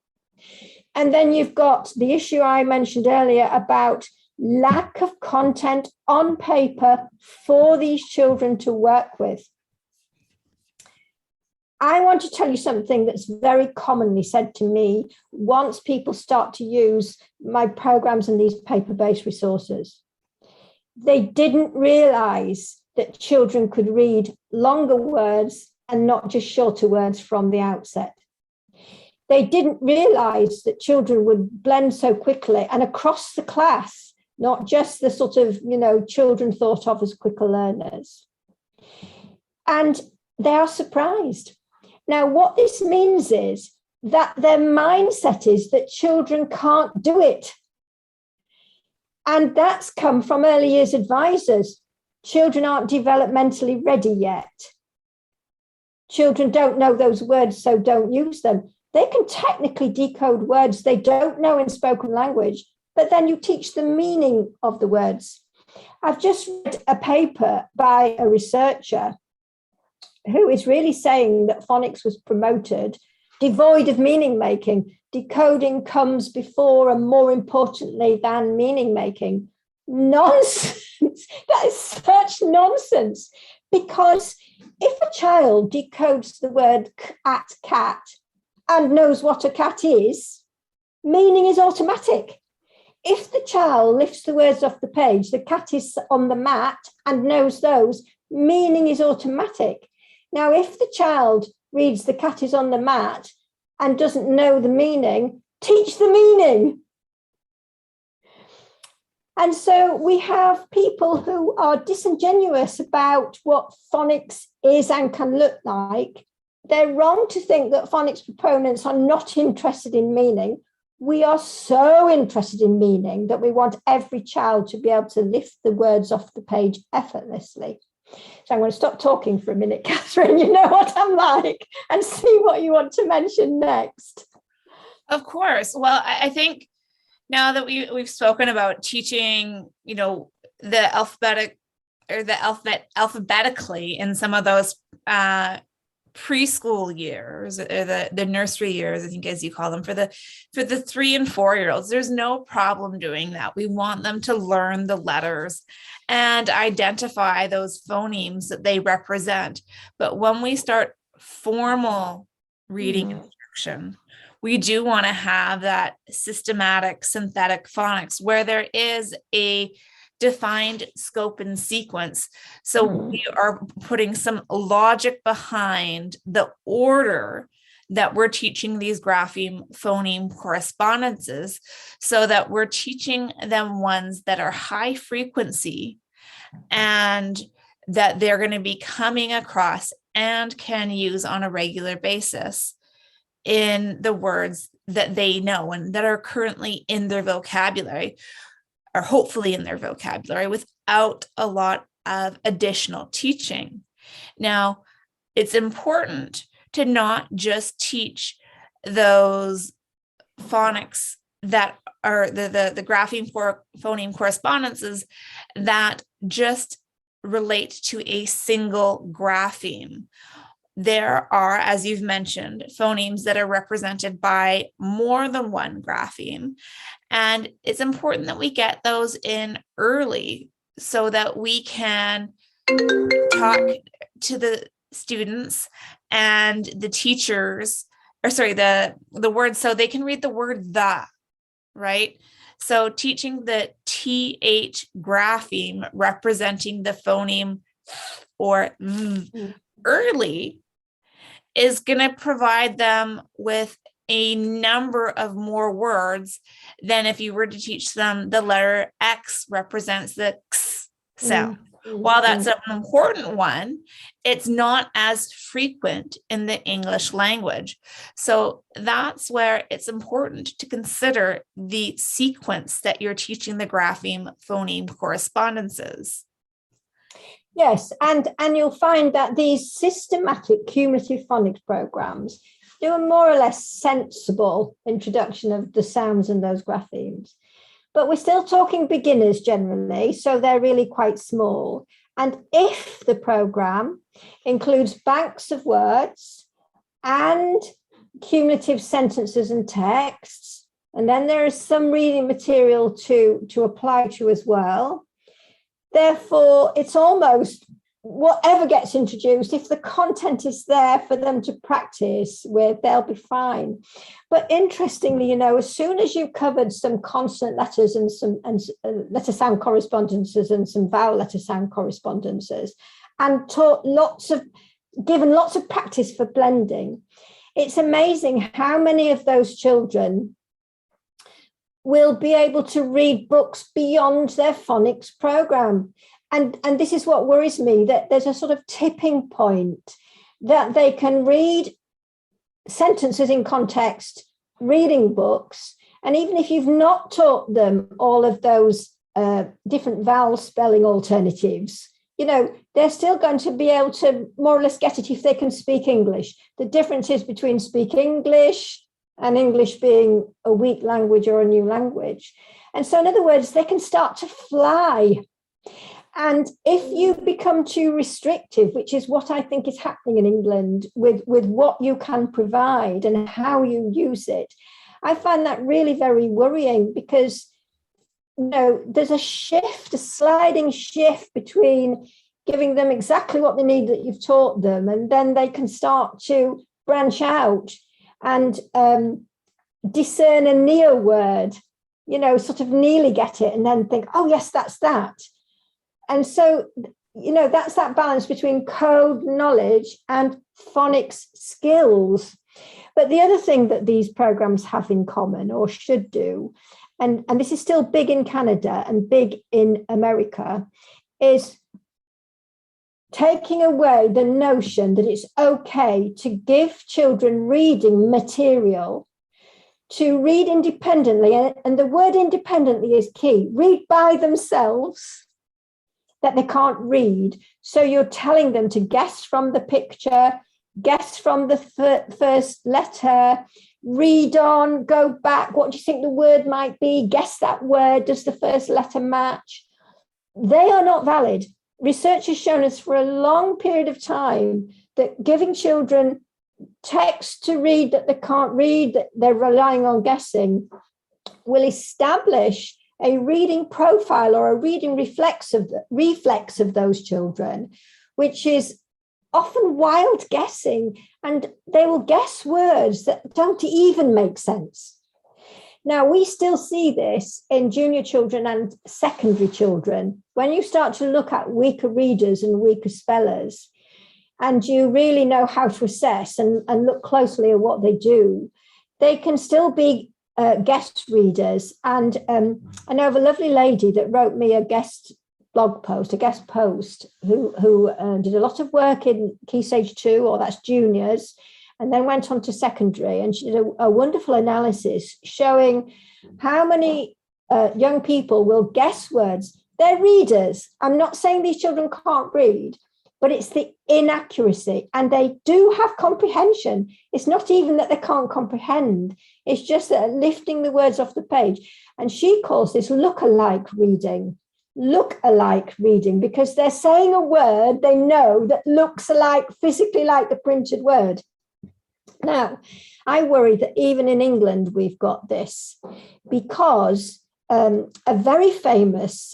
And then you've got the issue I mentioned earlier about lack of content on paper for these children to work with. I want to tell you something that's very commonly said to me once people start to use my programs and these paper-based resources. They didn't realize that children could read longer words and not just shorter words from the outset. They didn't realize that children would blend so quickly and across the class, not just the sort of, children thought of as quicker learners. And they are surprised. Now, what this means is that their mindset is that children can't do it. And that's come from early years advisors. Children aren't developmentally ready yet. Children don't know those words, so don't use them. They can technically decode words they don't know in spoken language, but then you teach the meaning of the words. I've just read a paper by a researcher who is really saying that phonics was promoted devoid of meaning making. Decoding comes before and more importantly than meaning making. Nonsense. That is such nonsense, because if a child decodes the word cat and knows what a cat is, meaning is automatic. If the child lifts the words off the page, the cat is on the mat and knows those, meaning is automatic. Now, if the child reads the cat is on the mat and doesn't know the meaning, teach the meaning. And so we have people who are disingenuous about what phonics is and can look like. They're wrong to think that phonics proponents are not interested in meaning. We are so interested in meaning that we want every child to be able to lift the words off the page effortlessly. So I'm going to stop talking for a minute, Kathryn. You know what I'm like, and see what you want to mention next. Of course. Well, I think now that we've spoken about teaching, the alphabet alphabetically in some of those preschool years, or the nursery years, I think, as you call them, for the 3 and 4 year olds, there's no problem doing that. We want them to learn the letters and identify those phonemes that they represent. But when we start formal reading instruction, we do want to have that systematic synthetic phonics where there is a defined scope and sequence. So we are putting some logic behind the order that we're teaching these grapheme phoneme correspondences, so that we're teaching them ones that are high frequency and that they're going to be coming across and can use on a regular basis in the words that they know and that are currently in their vocabulary, or hopefully in their vocabulary, without a lot of additional teaching. Now, it's important to not just teach those phonics that are the grapheme phoneme correspondences that just relate to a single grapheme. There are, as you've mentioned, phonemes that are represented by more than one grapheme. And it's important that we get those in early so that we can talk to the students and the teachers, the words, so they can read the word the, right? So teaching the TH grapheme representing the phoneme or early is going to provide them with a number of more words than if you were to teach them the letter X represents the X sound. While that's an important one, it's not as frequent in the English language. So that's where it's important to consider the sequence that you're teaching the grapheme phoneme correspondences. Yes, and you'll find that these systematic cumulative phonics programs do a more or less sensible introduction of the sounds in those graphemes. But we're still talking beginners generally, so they're really quite small. And if the program includes banks of words and cumulative sentences and texts, and then there is some reading material to apply to as well, therefore, it's almost whatever gets introduced, if the content is there for them to practice with, they'll be fine. But interestingly, as soon as you've covered some consonant letters and some letter sound correspondences and some vowel letter sound correspondences, and given lots of practice for blending, it's amazing how many of those children will be able to read books beyond their phonics program. And this is what worries me, that there's a sort of tipping point that they can read sentences in context, reading books. And even if you've not taught them all of those different vowel spelling alternatives, they're still going to be able to more or less get it if they can speak English. The difference is between speak English and English being a weak language or a new language. And so in other words, they can start to fly. And if you become too restrictive, which is what I think is happening in England with what you can provide and how you use it, I find that really very worrying, because there's a sliding shift between giving them exactly what they need that you've taught them, and then they can start to branch out and discern a near word, sort of nearly get it and then think, oh, yes, that's that. And so, that's that balance between code knowledge and phonics skills. But the other thing that these programs have in common, or should do, and this is still big in Canada and big in America, is taking away the notion that it's okay to give children reading material to read independently. And the word independently is key. Read by themselves that they can't read. So you're telling them to guess from the picture, guess from the first letter, read on, go back. What do you think the word might be? Guess that word. Does the first letter match? They are not valid. Research has shown us for a long period of time that giving children text to read that they can't read, that they're relying on guessing, will establish a reading profile or a reading reflex of those children, which is often wild guessing, and they will guess words that don't even make sense. Now, we still see this in junior children and secondary children. When you start to look at weaker readers and weaker spellers, and you really know how to assess and look closely at what they do, they can still be guest readers. And I know of a lovely lady that wrote me a guest post, who did a lot of work in Key Stage 2, or that's juniors, and then went on to secondary. And she did a wonderful analysis showing how many young people will guess words. They're readers. I'm not saying these children can't read, but it's the inaccuracy. And they do have comprehension. It's not even that they can't comprehend. It's just that lifting the words off the page. And she calls this look-alike reading. Look-alike reading, because they're saying a word they know that looks alike, physically like the printed word. Now, I worry that even in England, we've got this, because a very famous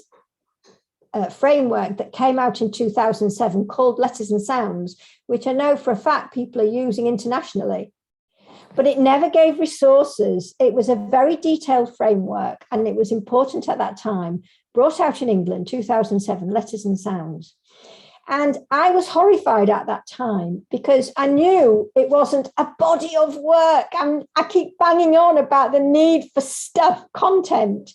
framework that came out in 2007 called Letters and Sounds, which I know for a fact people are using internationally, but it never gave resources. It was a very detailed framework, and it was important at that time, brought out in England, 2007, Letters and Sounds. And I was horrified at that time, because I knew it wasn't a body of work. And I keep banging on about the need for content.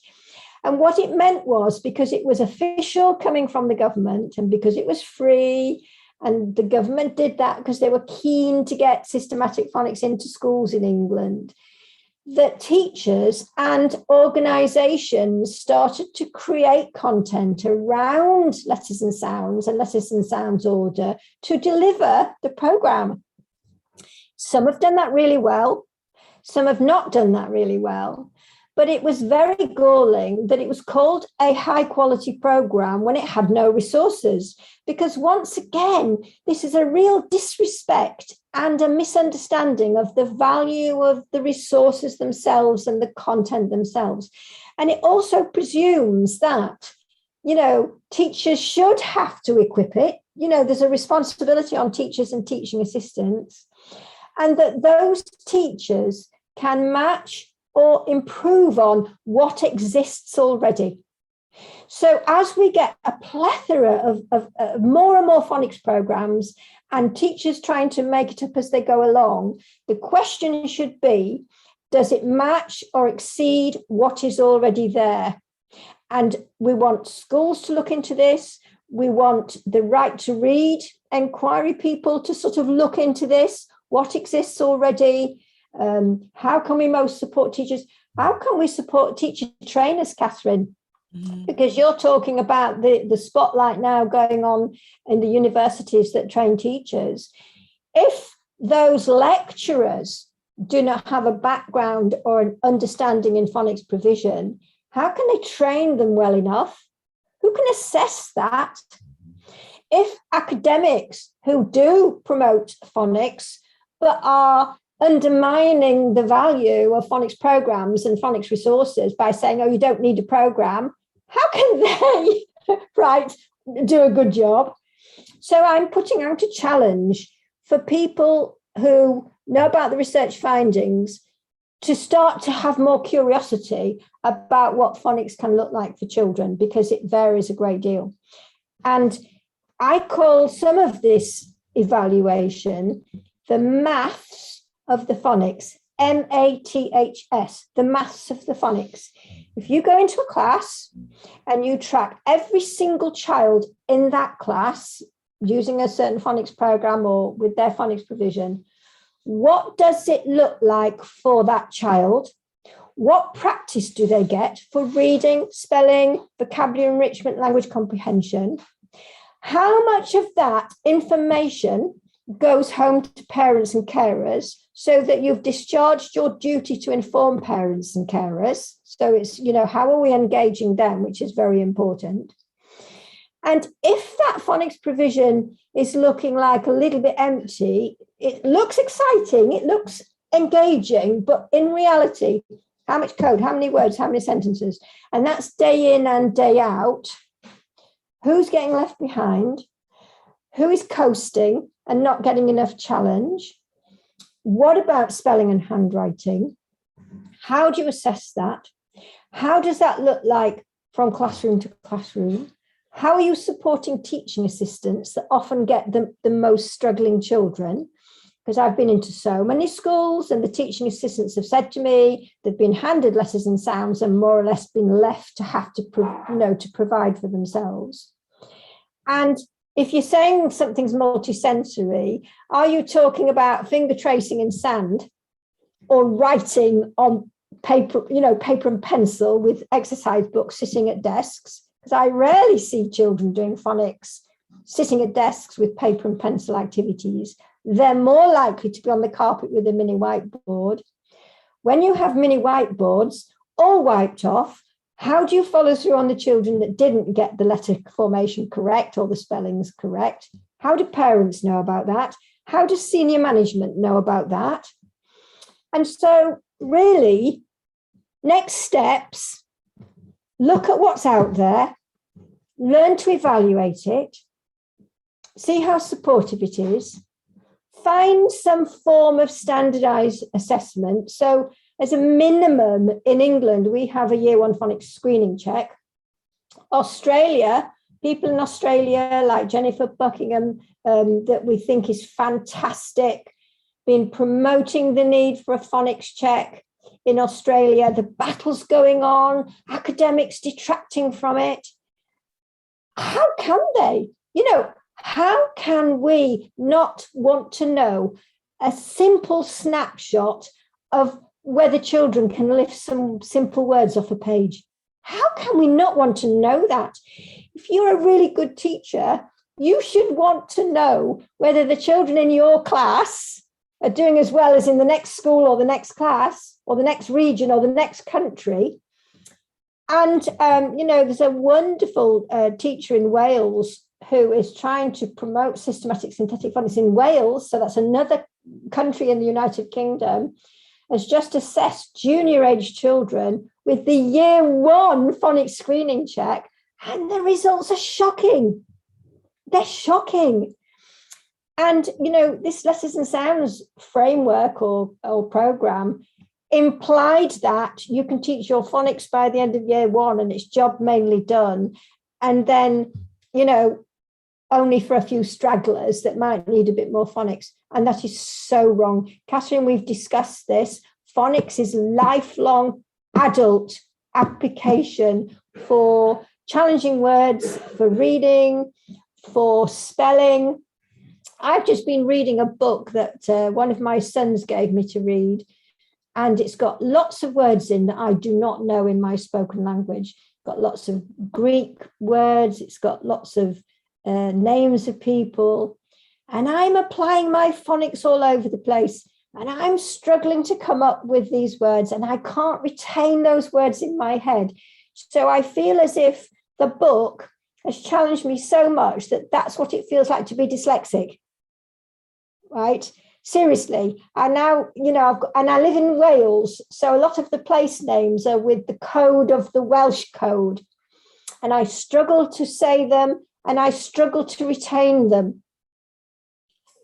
And what it meant was, because it was official coming from the government, and because it was free, and the government did that because they were keen to get systematic phonics into schools in England, that teachers and organisations started to create content around Letters and Sounds and Letters and Sounds order to deliver the programme. Some have done that really well. Some have not done that really well. But it was very galling that it was called a high quality programme when it had no resources, because once again, this is a real disrespect and a misunderstanding of the value of the resources themselves and the content themselves. And it also presumes that, teachers should have to equip it. There's a responsibility on teachers and teaching assistants, and that those teachers can match or improve on what exists already. So as we get a plethora of more and more phonics programs and teachers trying to make it up as they go along, the question should be, does it match or exceed what is already there? And we want schools to look into this. We want the right to read inquiry people to sort of look into this. what exists already, how can we most support teachers, how can we support teacher trainers, Kathryn? Because you're talking about the spotlight now going on in the universities that train teachers. If those lecturers do not have a background or an understanding in phonics provision, how can they train them well enough? Who can assess that? If academics who do promote phonics but are undermining the value of phonics programs and phonics resources by saying, oh, you don't need a program, how can they do a good job? So I'm putting out a challenge for people who know about the research findings to start to have more curiosity about what phonics can look like for children, because it varies a great deal. And I call some of this evaluation the maths of the phonics, MATHS, the maths of the phonics. If you go into a class and you track every single child in that class using a certain phonics program or with their phonics provision, what does it look like for that child? What practice do they get for reading, spelling, vocabulary enrichment, language comprehension? How much of that information goes home to parents and carers so that you've discharged your duty to inform parents and carers? So it's, how are we engaging them, which is very important. And if that phonics provision is looking like a little bit empty, it looks exciting, it looks engaging, but in reality, how much code, how many words, how many sentences? And that's day in and day out. Who's getting left behind? Who is coasting and not getting enough challenge? What about spelling and handwriting? How do you assess that? How does that look like from classroom to classroom? How are you supporting teaching assistants that often get the most struggling children? Because I've been into so many schools and the teaching assistants have said to me they've been handed letters and sounds and more or less been left to have to, to provide for themselves. And if you're saying something's multisensory, are you talking about finger tracing in sand or writing on paper, paper and pencil with exercise books sitting at desks? Because I rarely see children doing phonics sitting at desks with paper and pencil activities. They're more likely to be on the carpet with a mini whiteboard. When you have mini whiteboards all wiped off, how do you follow through on the children that didn't get the letter formation correct or the spellings correct? How do parents know about that? How does senior management know about that? And so really, next steps, look at what's out there, learn to evaluate it, see how supportive it is, find some form of standardized assessment. So as a minimum in England, we have a year one phonics screening check. Australia, people in Australia like Jennifer Buckingham, that we think is fantastic, been promoting the need for a phonics check. In Australia, the battle's going on, academics detracting from it. How can they? How can we not want to know a simple snapshot of whether children can lift some simple words off a page? How can we not want to know that? If you're a really good teacher, you should want to know whether the children in your class are doing as well as in the next school or the next class or the next region or the next country. And, there's a wonderful teacher in Wales who is trying to promote systematic synthetic phonics in Wales. So that's another country in the United Kingdom, has just assessed junior age children with the year one phonics screening check. And the results are shocking. They're shocking. And, this Letters and Sounds framework or program implied that you can teach your phonics by the end of year one and it's job mainly done. And then, only for a few stragglers that might need a bit more phonics. And that is so wrong. Kathryn, we've discussed this. Phonics is lifelong adult application for challenging words, for reading, for spelling, I've just been reading a book that one of my sons gave me to read, and it's got lots of words in that I do not know in my spoken language. It's got lots of Greek words, it's got lots of names of people, and I'm applying my phonics all over the place, and I'm struggling to come up with these words, and I can't retain those words in my head. So I feel as if the book has challenged me so much that that's what it feels like to be dyslexic, right? Seriously. And now, and I live in Wales, so a lot of the place names are with the code of the Welsh code, and I struggle to say them, and I struggle to retain them.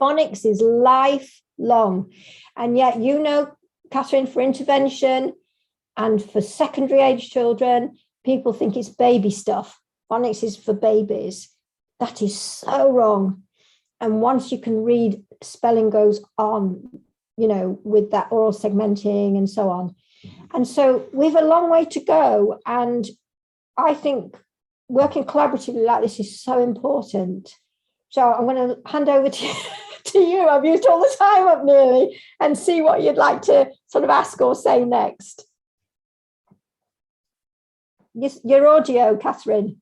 Phonics is lifelong, and yet, Kathryn, for intervention and for secondary age children, people think it's baby stuff. Phonics is for babies. That is so wrong. And once you can read, spelling goes on, with that oral segmenting and so on. And so we have a long way to go. And I think working collaboratively like this is so important. So I'm going to hand over to you. I've used all the time up nearly, and see what you'd like to sort of ask or say next. Yes, your audio, Kathryn.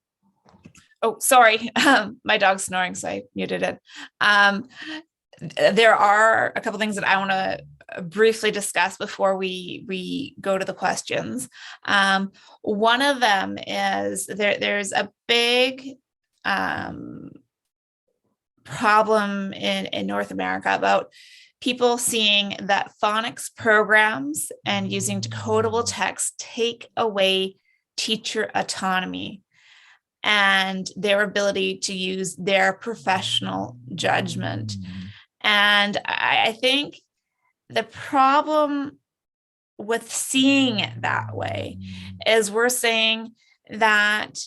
Oh, sorry. My dog's snoring, so I muted it. There are a couple things that I want to briefly discuss before we go to the questions. One of them is there's a big problem in North America about people seeing that phonics programs and using decodable text take away teacher autonomy and their ability to use their professional judgment. And I think the problem with seeing it that way is we're saying that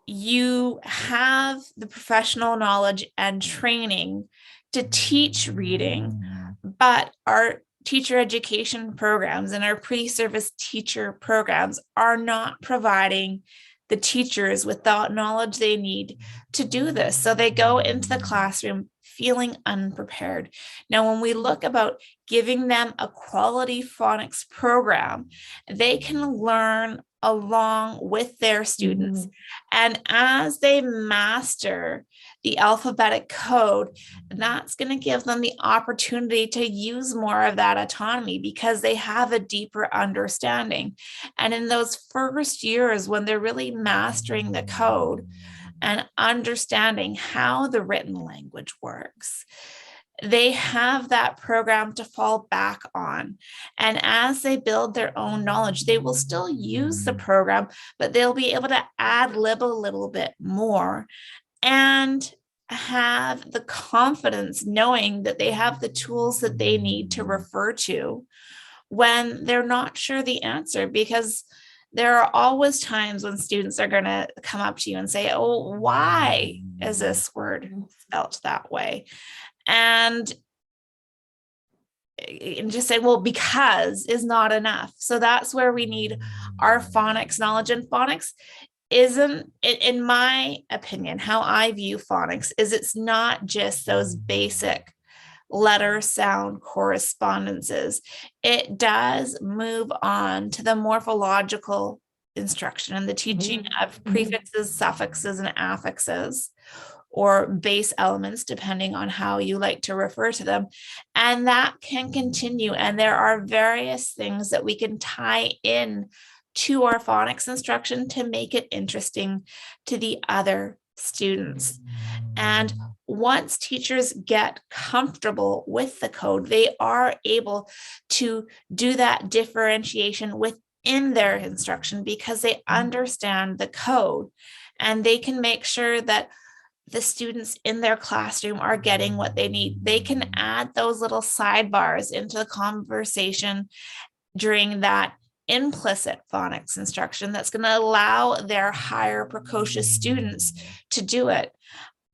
you have the professional knowledge and training to teach reading, but our teacher education programs and our pre-service teacher programs are not providing the teachers with the knowledge they need to do this. So they go into the classroom feeling unprepared. Now, when we look about giving them a quality phonics program, they can learn along with their students. And as they master the alphabetic code, that's going to give them the opportunity to use more of that autonomy because they have a deeper understanding. And in those first years, when they're really mastering the code and understanding how the written language works, they have that program to fall back on. And as they build their own knowledge, they will still use the program, but they'll be able to ad lib a little bit more and have the confidence knowing that they have the tools that they need to refer to when they're not sure the answer, because there are always times when students are going to come up to you and say, oh, why is this word spelt that way? And just say, well, because is not enough. So that's where we need our phonics knowledge. And phonics isn't, in my opinion, how I view phonics is it's not just those basic letter sound correspondences. It does move on to the morphological instruction and the teaching of prefixes, suffixes, and affixes, or base elements, depending on how you like to refer to them. And that can continue. And there are various things that we can tie in to our phonics instruction to make it interesting to the other students. And once teachers get comfortable with the code, they are able to do that differentiation within their instruction because they understand the code, and they can make sure that the students in their classroom are getting what they need. They can add those little sidebars into the conversation during that implicit phonics instruction that's going to allow their higher precocious students to do it.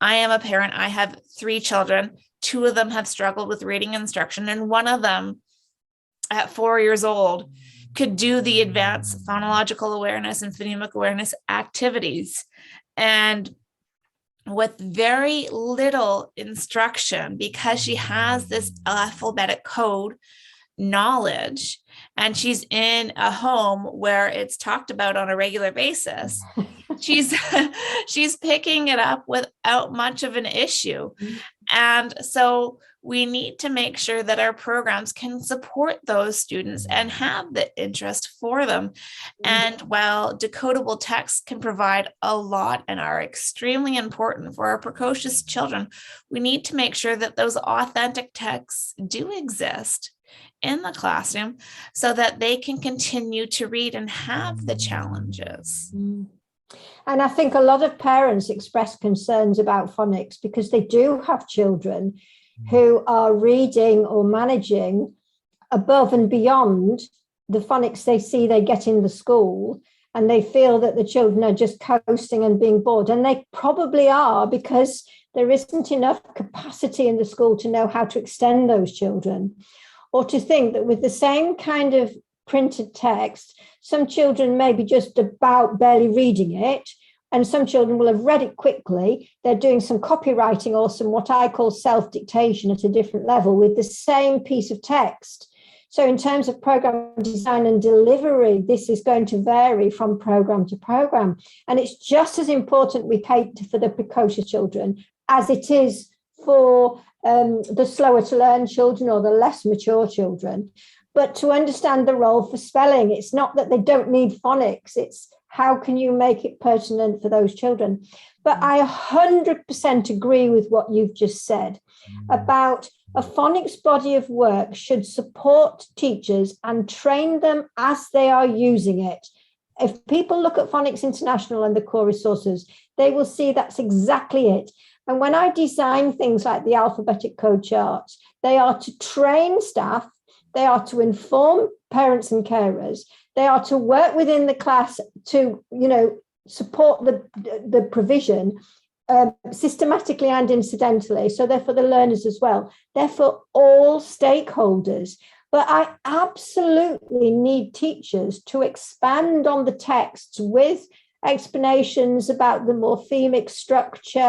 I am a parent. I have 3 children. 2 of them have struggled with reading instruction, and one of them at 4 years old could do the advanced phonological awareness and phonemic awareness activities. And with very little instruction because she has this alphabetic code knowledge and she's in a home where it's talked about on a regular basis. She's she's picking it up without much of an issue. And so we need to make sure that our programs can support those students and have the interest for them. And while decodable texts can provide a lot and are extremely important for our precocious children, we need to make sure that those authentic texts do exist in the classroom so that they can continue to read and have the challenges. And I think a lot of parents express concerns about phonics because they do have children who are reading or managing above and beyond the phonics they see they get in the school, and they feel that the children are just coasting and being bored. And they probably are, because there isn't enough capacity in the school to know how to extend those children, or to think that with the same kind of printed text, some children may be just about barely reading it, and some children will have read it quickly. They're doing some copywriting or some what I call self-dictation at a different level with the same piece of text. So in terms of program design and delivery, this is going to vary from program to program. And it's just as important we cater for the precocious children as it is for the slower to learn children or the less mature children. But to understand the role for spelling, it's not that they don't need phonics, it's how can you make it pertinent for those children? But I 100% agree with what you've just said about a phonics body of work should support teachers and train them as they are using it. If people look at Phonics International and the core resources, they will see that's exactly it. And when I design things like the alphabetic code charts, they are to train staff, they are to inform parents and carers, they are to work within the class to, support the provision systematically and incidentally. So they're for the learners as well. They're for all stakeholders. But I absolutely need teachers to expand on the texts with explanations about the morphemic structure,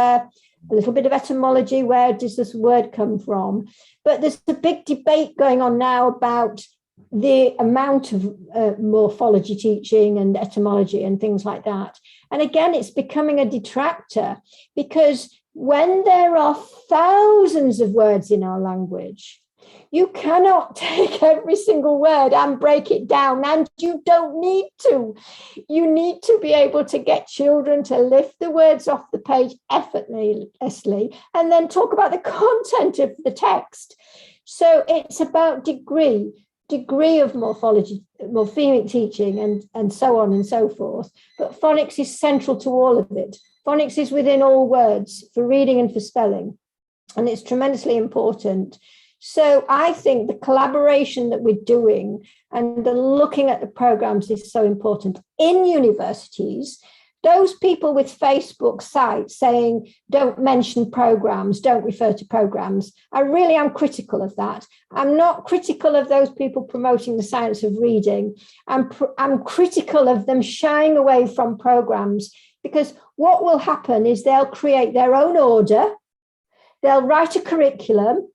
a little bit of etymology, where does this word come from? But there's a big debate going on now about the amount of morphology teaching and etymology and things like that. And again, it's becoming a detractor, because when there are thousands of words in our language, you cannot take every single word and break it down, and you don't need to. You need to be able to get children to lift the words off the page effortlessly and then talk about the content of the text. So it's about degree of morphology, morphemic teaching, and so on and so forth. But phonics is central to all of it. Phonics is within all words for reading and for spelling, and it's tremendously important. So I think the collaboration that we're doing and the looking at the programs is so important. In universities, those people with Facebook sites saying, don't mention programs, don't refer to programs, I really am critical of that. I'm not critical of those people promoting the science of reading. I'm critical of them shying away from programs, because what will happen is they'll create their own order, they'll write a curriculum,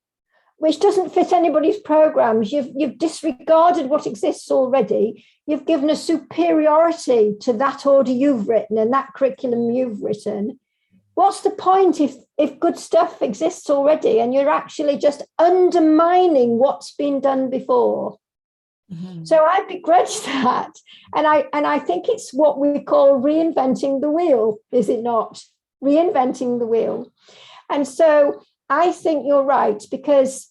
which doesn't fit anybody's programs. You've disregarded what exists already. You've given a superiority to that order you've written and that curriculum you've written. What's the point if good stuff exists already and you're actually just undermining what's been done before? Mm-hmm. So I begrudge that. And I think it's what we call reinventing the wheel, is it not? Reinventing the wheel. And so I think you're right, because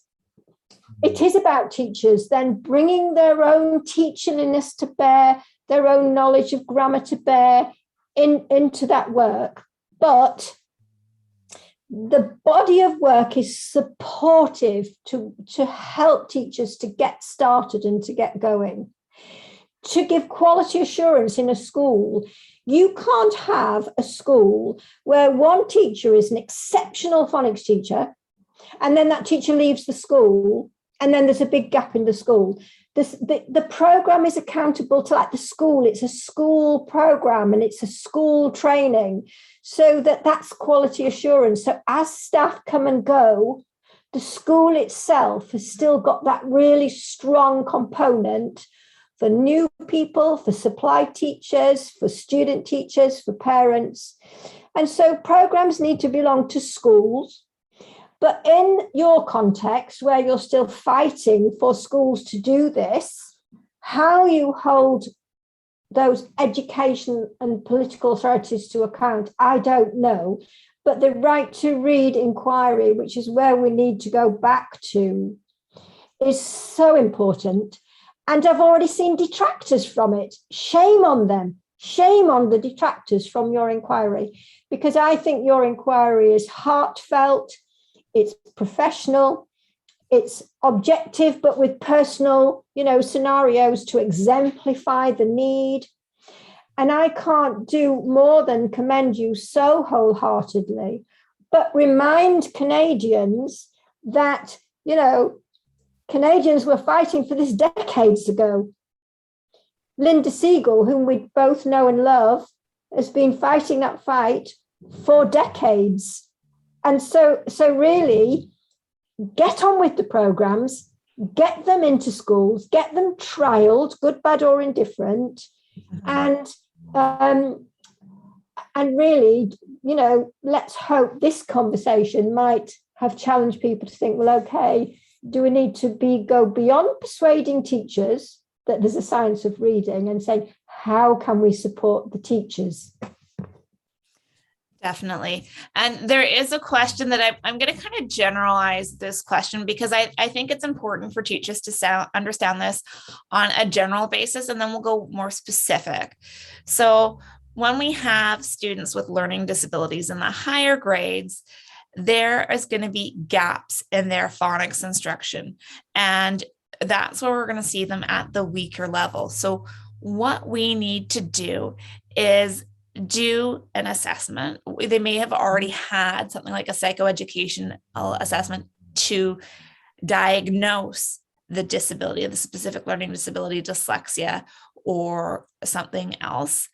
it is about teachers then bringing their own teachiness to bear, their own knowledge of grammar to bear into that work. But the body of work is supportive to help teachers to get started and to get going. To give quality assurance in a school, you can't have a school where one teacher is an exceptional phonics teacher, and then that teacher leaves the school And then there's a big gap in the school. The program is accountable to like the school. It's a school program and it's a school training, so that's quality assurance. So as staff come and go, the school itself has still got that really strong component for new people, for supply teachers, for student teachers, for parents. And so programs need to belong to schools. But in your context, where you're still fighting for schools to do this, how you hold those education and political authorities to account, I don't know. But the right to read inquiry, which is where we need to go back to, is so important. And I've already seen detractors from it. Shame on them. Shame on the detractors from your inquiry, because I think your inquiry is heartfelt. It's professional, it's objective, but with personal, scenarios to exemplify the need. And I can't do more than commend you so wholeheartedly, but remind Canadians that, Canadians were fighting for this decades ago. Linda Siegel, whom we both know and love, has been fighting that fight for decades. And so really get on with the programs, get them into schools, get them trialed, good, bad, or indifferent, and really, let's hope this conversation might have challenged people to think, well, okay, do we need to go beyond persuading teachers that there's a science of reading and say, how can we support the teachers? Definitely. And there is a question that I'm going to kind of generalize this question, because I think it's important for teachers to understand this on a general basis, and then we'll go more specific. So when we have students with learning disabilities in the higher grades, there is going to be gaps in their phonics instruction. And that's where we're going to see them at the weaker level. So what we need to do is do an assessment. They may have already had something like a psychoeducation assessment to diagnose the disability, the specific learning disability, dyslexia, or something else.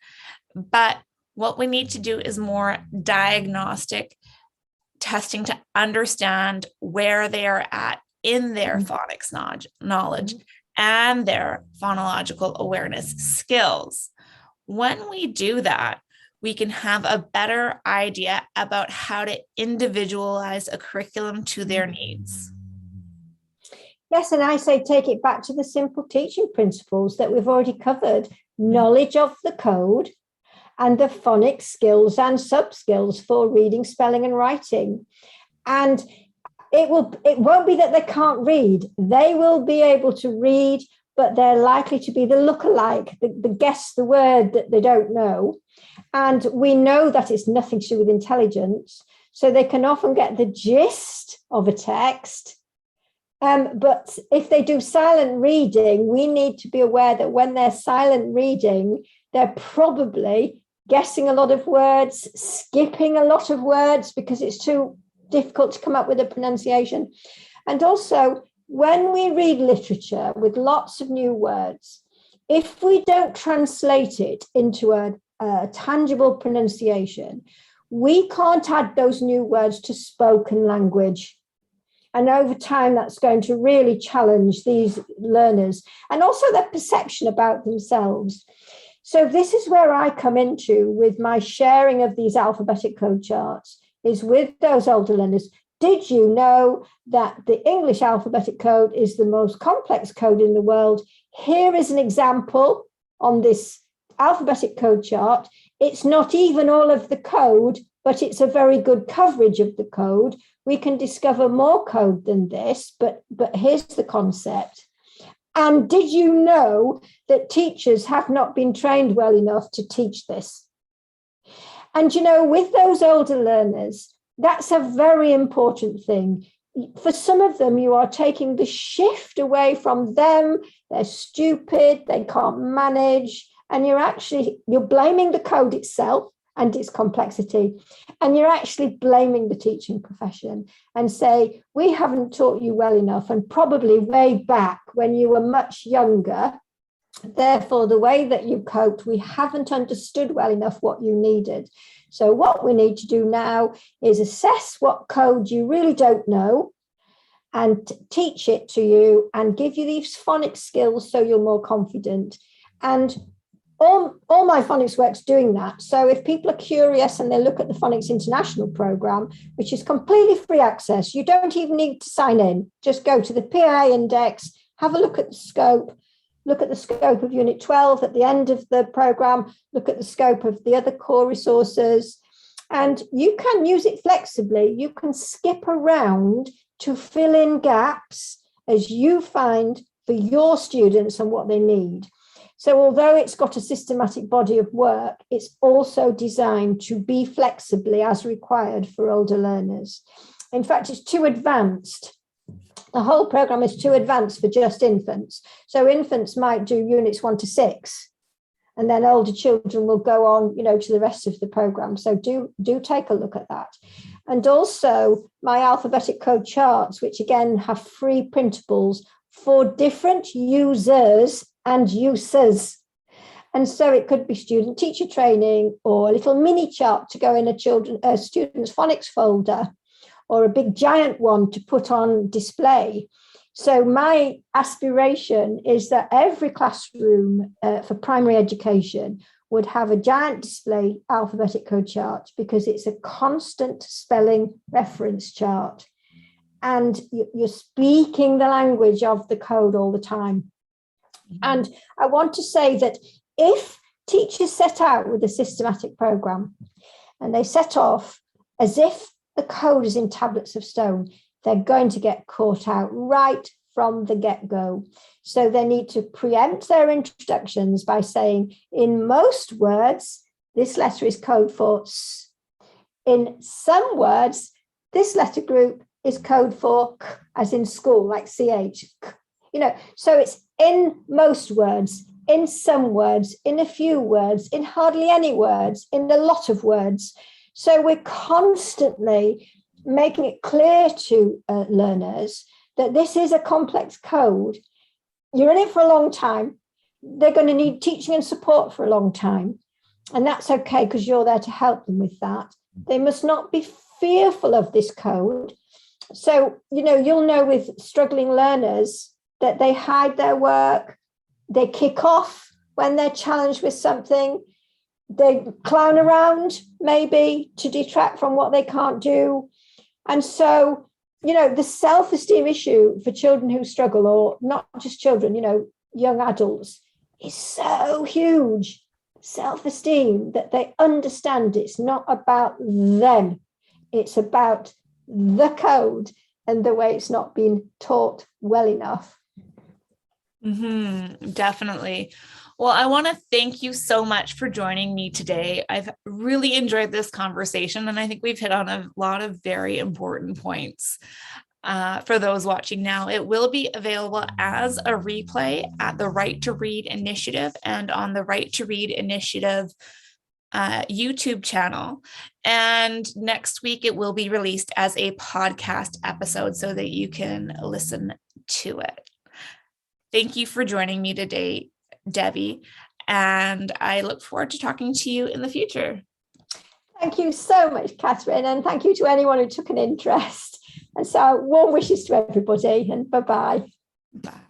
But what we need to do is more diagnostic testing to understand where they are at in their phonics knowledge and their phonological awareness skills. When we do that, we can have a better idea about how to individualize a curriculum to their needs. Yes, and I say take it back to the simple teaching principles that we've already covered. Knowledge of the code and the phonics skills and sub-skills for reading, spelling, and writing. And it won't be that they can't read. They will be able to read, but they're likely to be the lookalike, the guess the word that they don't know. And we know that it's nothing to do with intelligence. So they can often get the gist of a text. But if they do silent reading, we need to be aware that when they're silent reading, they're probably guessing a lot of words, skipping a lot of words because it's too difficult to come up with a pronunciation. And also, when we read literature with lots of new words, if we don't translate it into a tangible pronunciation, we can't add those new words to spoken language. And over time, that's going to really challenge these learners and also their perception about themselves. So this is where I come into with my sharing of these alphabetic code charts, is with those older learners. Did you know that the English alphabetic code is the most complex code in the world? Here is an example on this alphabetic code chart. It's not even all of the code, but it's a very good coverage of the code. We can discover more code than this, but here's the concept. And did you know that teachers have not been trained well enough to teach this? And, with those older learners, that's a very important thing. For some of them, you are taking the shift away from them. They're stupid, they can't manage, and you're blaming the code itself. and its complexity. And you're actually blaming the teaching profession and say, we haven't taught you well enough, and probably way back when you were much younger, therefore the way that you coped, we haven't understood well enough what you needed. So what we need to do now is assess what code you really don't know and teach it to you and give you these phonics skills so you're more confident. And all my phonics work's doing that. So if people are curious and they look at the Phonics International program, which is completely free access, you don't even need to sign in. Just go to the PIA index, have a look at the scope, look at the scope of Unit 12 at the end of the program, look at the scope of the other core resources, and you can use it flexibly. You can skip around to fill in gaps as you find for your students and what they need. So although it's got a systematic body of work, it's also designed to be flexibly as required for older learners. In fact, it's too advanced. The whole program is too advanced for just infants. So infants might do units 1 to 6, and then older children will go on, to the rest of the program. So do take a look at that. And also my alphabetic code charts, which again have free printables for different users and uses. And so it could be student teacher training, or a little mini chart to go in a student's phonics folder, or a big giant one to put on display. So my aspiration is that every classroom for primary education would have a giant display alphabetic code chart, because it's a constant spelling reference chart. And you're speaking the language of the code all the time. And I want to say that if teachers set out with a systematic program and they set off as if the code is in tablets of stone, they're going to get caught out right from the get-go. So they need to preempt their introductions by saying, in most words, this letter is code for S. In some words, this letter group is code for K, as in school, like CH. So it's in most words, in some words, in a few words, in hardly any words, in a lot of words. So we're constantly making it clear to learners that this is a complex code. You're in it for a long time. They're going to need teaching and support for a long time. And that's okay, because you're there to help them with that. They must not be fearful of this code. So, you'll know with struggling learners that they hide their work, they kick off when they're challenged with something, they clown around maybe to detract from what they can't do. And so, the self-esteem issue for children who struggle, or not just children, young adults, is so huge. Self-esteem, that they understand it's not about them, it's about the code and the way it's not been taught well enough. Definitely. Well, I want to thank you so much for joining me today. I've really enjoyed this conversation, and I think we've hit on a lot of very important points. For those watching now, it will be available as a replay at the Right to Read Initiative and on the Right to Read Initiative YouTube channel. And next week, it will be released as a podcast episode so that you can listen to it. Thank you for joining me today, Debbie, and I look forward to talking to you in the future. Thank you so much, Kathryn, and thank you to anyone who took an interest. And so warm wishes to everybody, and bye-bye. Bye.